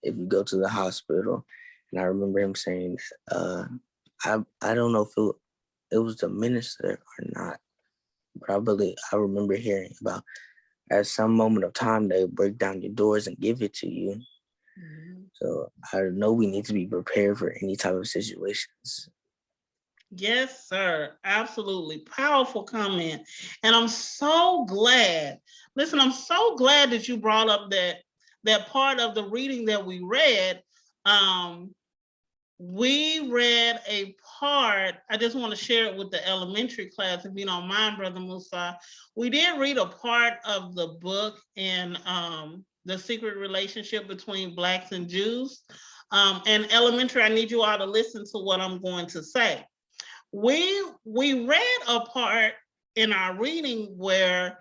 if we go to the hospital. And I remember him saying, I don't know if it was the minister or not, but I remember hearing about at some moment of time, they break down your doors and give it to you. So I know we need to be prepared for any type of situations.
Yes, sir. Absolutely. Powerful comment. And I'm so glad. Listen, I'm so glad that you brought up that part of the reading that we read. We read a part. I just want to share it with the elementary class, if you don't mind, Brother Musa. We did read a part of the book in the secret relationship between Blacks and Jews. And elementary, I need you all to listen to what I'm going to say. We read a part in our reading where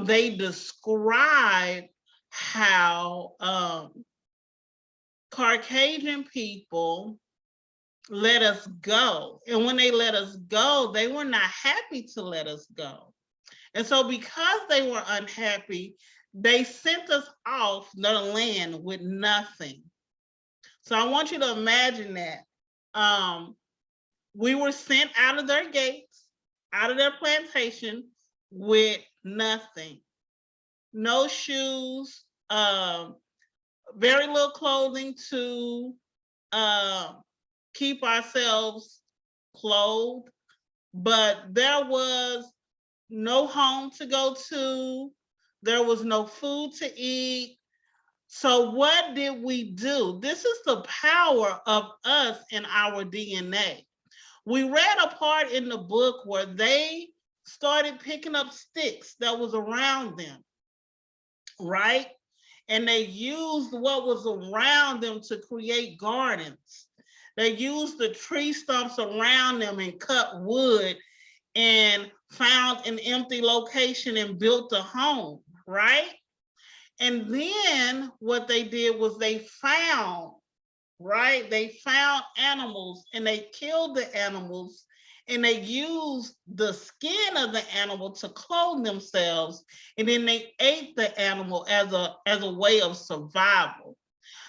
they describe how Caucasian people let us go. And when they let us go, they were not happy to let us go. And so because they were unhappy, they sent us off their land with nothing. So I want you to imagine that. We were sent out of their gates, out of their plantation with nothing. No shoes, very little clothing to keep ourselves clothed. But there was no home to go to, there was no food to eat. So what did we do? This is the power of us and our DNA. We read a part in the book where they started picking up sticks that was around them, right? And they used what was around them to create gardens. They used the tree stumps around them and cut wood and found an empty location and built a home, right? And then what they did was they found, right? They found animals and they killed the animals and they used the skin of the animal to clothe themselves. And then they ate the animal as a way of survival.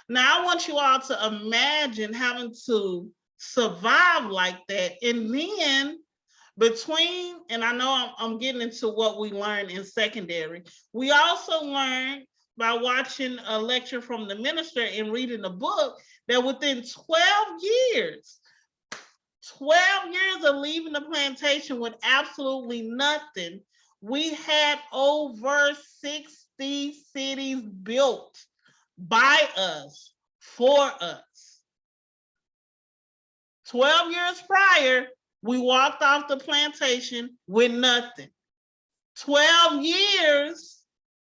Now I want you all to imagine having to survive like that. And then between, and I know I'm getting into what we learned in secondary, we also learned by watching a lecture from the minister and reading the book that within 12 years of leaving the plantation with absolutely nothing, we had over 60 cities built by us, for us. 12 years prior, we walked off the plantation with nothing. 12 years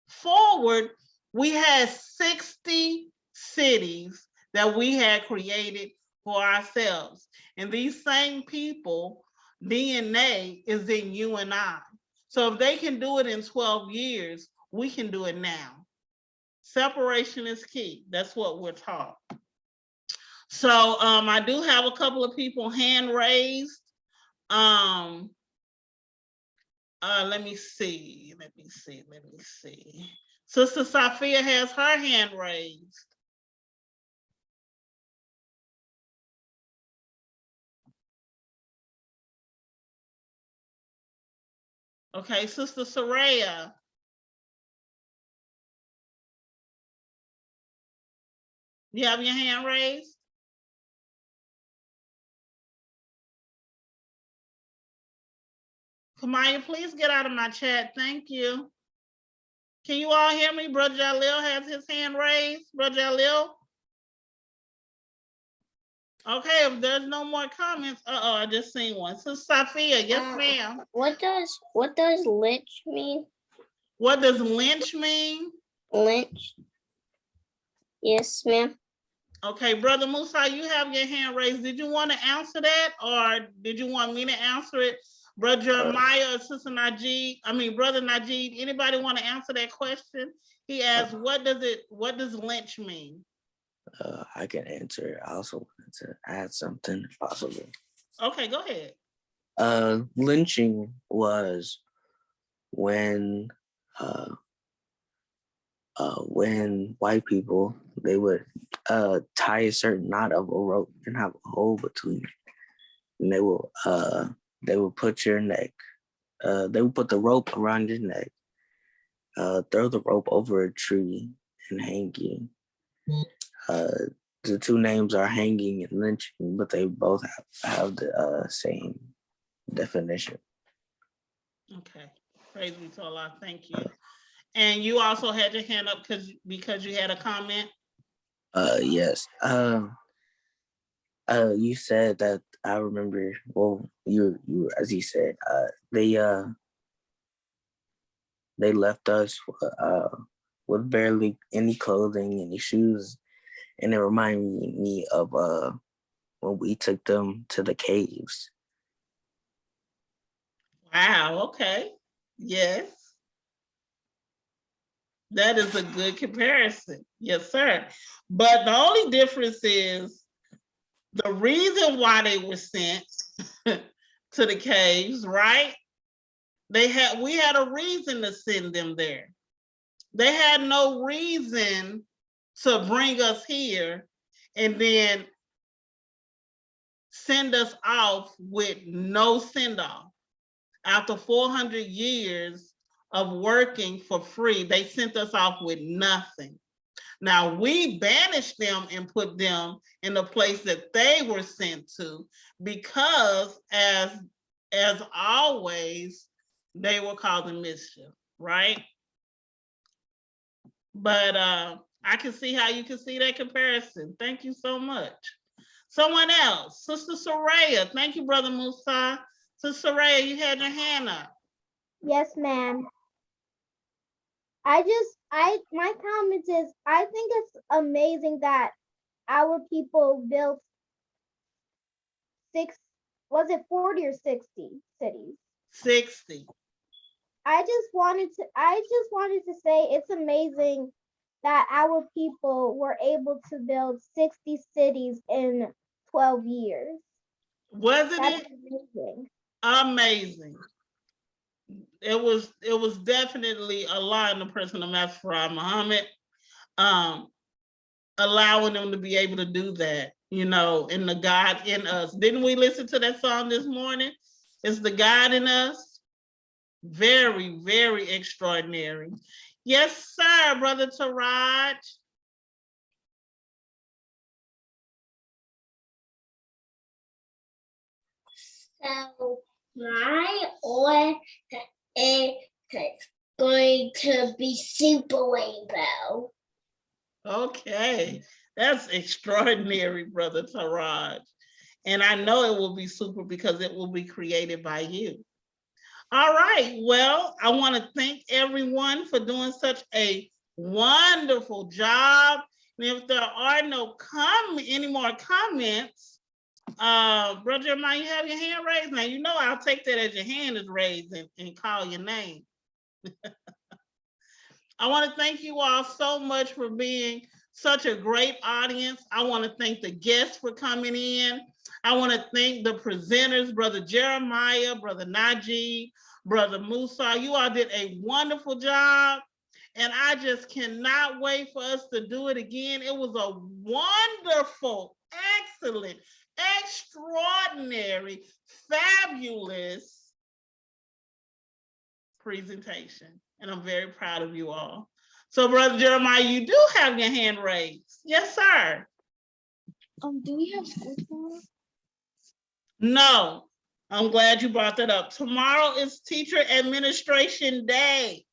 forward, we had 60 cities that we had created for ourselves. And these same people, DNA is in you and I. So if they can do it in 12 years, we can do it now. Separation is key. That's what we're taught. So I do have a couple of people hand raised. Let me see. Sister Sophia has her hand raised. Okay, Sister Soraya. You have your hand raised? Kamaya, please get out of my chat. Thank you. Can you all hear me? Brother Jalil has his hand raised. Brother Jalil? Okay, if there's no more comments, I just seen one. So Sophia, yes, ma'am.
What does lynch mean?
What does lynch mean?
Lynch. Yes, ma'am.
Okay, Brother Musa, you have your hand raised. Did you want to answer that, or did you want me to answer it? Brother Jeremiah or Sister Najee, Brother Najee, anybody want to answer that question? He asked, what does lynch mean?
I can answer it. I also wanted to add something if possible.
Okay, go ahead.
Lynching was when white people, they would tie a certain knot of a rope and have a hole between it. And they will put your neck, they would put the rope around your neck, throw the rope over a tree and hang you. The two names are hanging and lynching, but they both have the same definition.
Okay, praise be to Allah. Thank you. And you also had your hand up because you had a comment.
Yes. You said that, I remember. Well, you as you said, they left us with barely any clothing, any shoes, and it reminded me of when we took them to the caves.
Wow. Okay. Yes. That is a good comparison. Yes, sir. But the only difference is the reason why they were sent to the caves, right? We had a reason to send them there. They had no reason to bring us here and then send us off with no send-off. After 400 years of working for free, they sent us off with nothing. Now we banished them and put them in the place that they were sent to, because as always, they were causing mischief, right? But I can see how you can see that comparison. Thank you so much. Someone else, Sister Soraya. Thank you, Brother Musa. Sister Soraya, you had your hand up.
Yes, ma'am. My comment is, I think it's amazing that our people built 40 or 60 cities?
60.
I just wanted to say it's amazing that our people were able to build 60 cities in 12 years.
Wasn't
That's
it
amazing.
amazing? It was definitely Allah in the person of Master Muhammad, allowing them to be able to do that, you know, and the God in us. Didn't we listen to that song this morning? It's the God in us. Very, very extraordinary. Yes, sir, Brother Taraj.
So my order is going to be Super Rainbow.
Okay, that's extraordinary, Brother Taraj. And I know it will be super because it will be created by you. All right, well, I want to thank everyone for doing such a wonderful job. And if there are any more comments, Brother Jeremiah, you have your hand raised? Now, you know I'll take that as your hand is raised and call your name. I want to thank you all so much for being such a great audience. I want to thank the guests for coming in. I want to thank the presenters, Brother Jeremiah, Brother Najee, Brother Musa. You all did a wonderful job. And I just cannot wait for us to do it again. It was a wonderful, excellent, extraordinary, fabulous presentation. And I'm very proud of you all. So, Brother Jeremiah, you do have your hand raised. Yes, sir.
Do we have school tomorrow?
No, I'm glad you brought that up. Tomorrow is Teacher Administration Day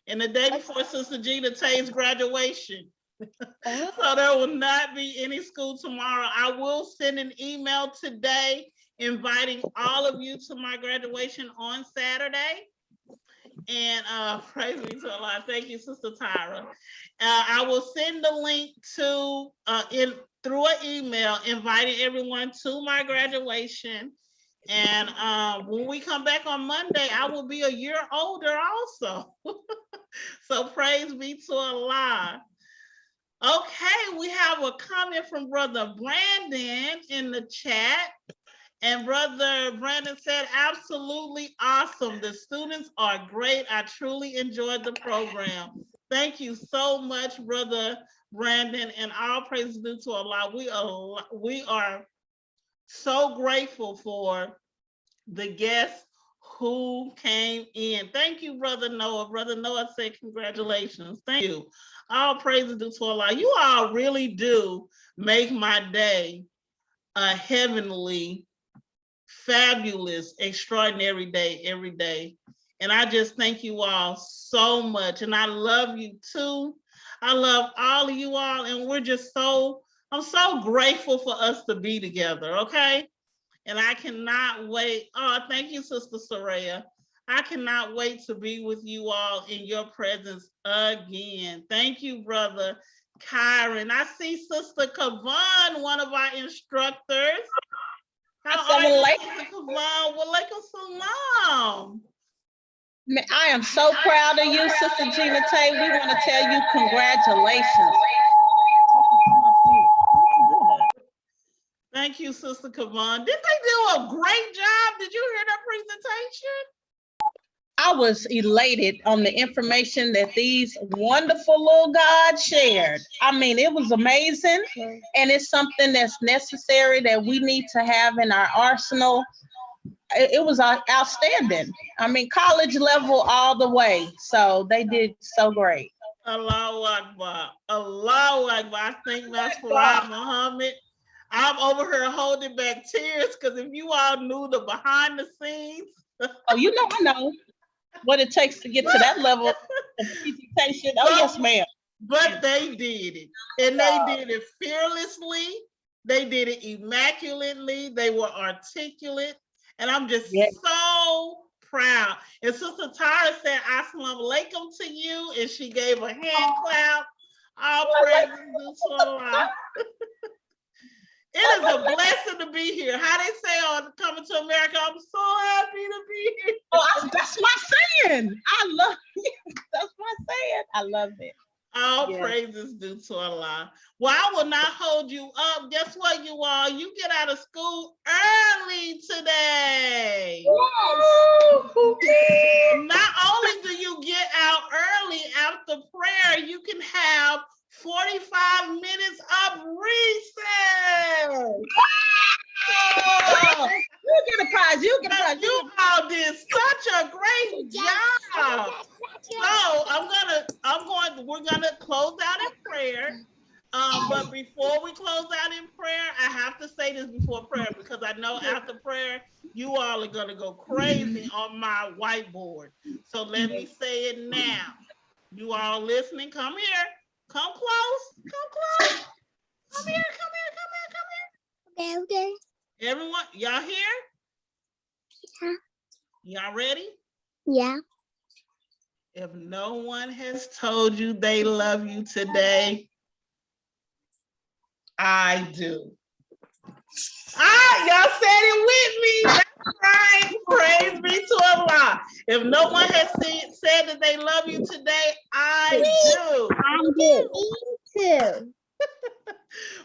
and the day before Sister Gina Tay's graduation. So there will not be any school tomorrow. I will send an email today inviting all of you to my graduation on Saturday. And praise be to Allah. Thank you, Sister Tyra. I will send the link to through an email inviting everyone to my graduation. And when we come back on Monday, I will be a year older also. So praise be to Allah. Okay, we have a comment from Brother Brandon in the chat. And Brother Brandon said, absolutely awesome. The students are great. I truly enjoyed the program. Thank you so much, Brother Brandon, and all praise due to Allah. We are so grateful for the guests who came in. Thank you, Brother Noah. Brother Noah said, congratulations. Thank you. All praise due to Allah. You all really do make my day a heavenly, fabulous, extraordinary day every day. And I just thank you all so much. And I love you too. I love all of you all. And I'm so grateful for us to be together, okay? And I cannot wait. Oh, thank you, Sister Soraya. I cannot wait to be with you all in your presence again. Thank you, Brother Kyron. I see Sister Kavan, one of our instructors. How are you, Sister Kavan? Walaikum salam.
I am so proud of you, Sister Gina Tay. We want to tell you congratulations.
Thank you, Sister Kavan. Didn't they do a great job? Did you hear that presentation?
I was elated on the information that these wonderful little gods shared. I mean, it was amazing. And it's something that's necessary that we need to have in our arsenal. It was outstanding. I mean, college level all the way. So they did so great.
Allahu Akbar. Allahu Akbar. I think that's Farah Muhammad. I'm over here holding back tears because if you all knew the behind the scenes.
Oh, you know, I know. what it takes to get to that level of presentation. Oh, yes, ma'am.
But they did it. And they did it fearlessly. They did it immaculately. They were articulate. And I'm just
Yes.
so proud. And Sister Tara said, Assalamu alaikum to you. And she gave a hand clap. All praises due to Allah. It is a blessing to be here. How they say on Coming to America, I'm so happy to be here.
Oh, that's my saying. I love it. That's my saying. I love it.
All
Yes.
praises due to Allah. Well, I will not hold you up. Guess what, you all? You get out of school early today. Not only do you get out early after prayer, you can have 45 minutes of recess.
Oh, you get a prize. You get a prize.
You all did such a great job. So we're gonna close out in prayer. But before we close out in prayer, I have to say this before prayer because I know after prayer, you all are gonna go crazy on my whiteboard. So let me say it now. You all listening, come here. Come close. Come close. Come here, come here, come here, come here.
Okay.
Everyone, y'all here?
Yeah.
Y'all ready?
Yeah.
If no one has told you they love you today, I do. Y'all said it with me. That's right. Praise be to Allah. If no one has said that they love you today, I do.
I do. Me too.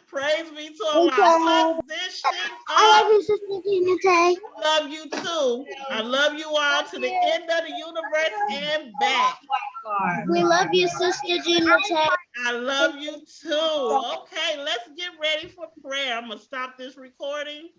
Praise be to Allah. Position
I love
up.
you, Sister Gina Tay.
I love you too. I love you all to the end of the universe and back.
We love you, Sister Gina Tay.
I love you too. Okay, let's get ready for prayer. I'm gonna stop this recording.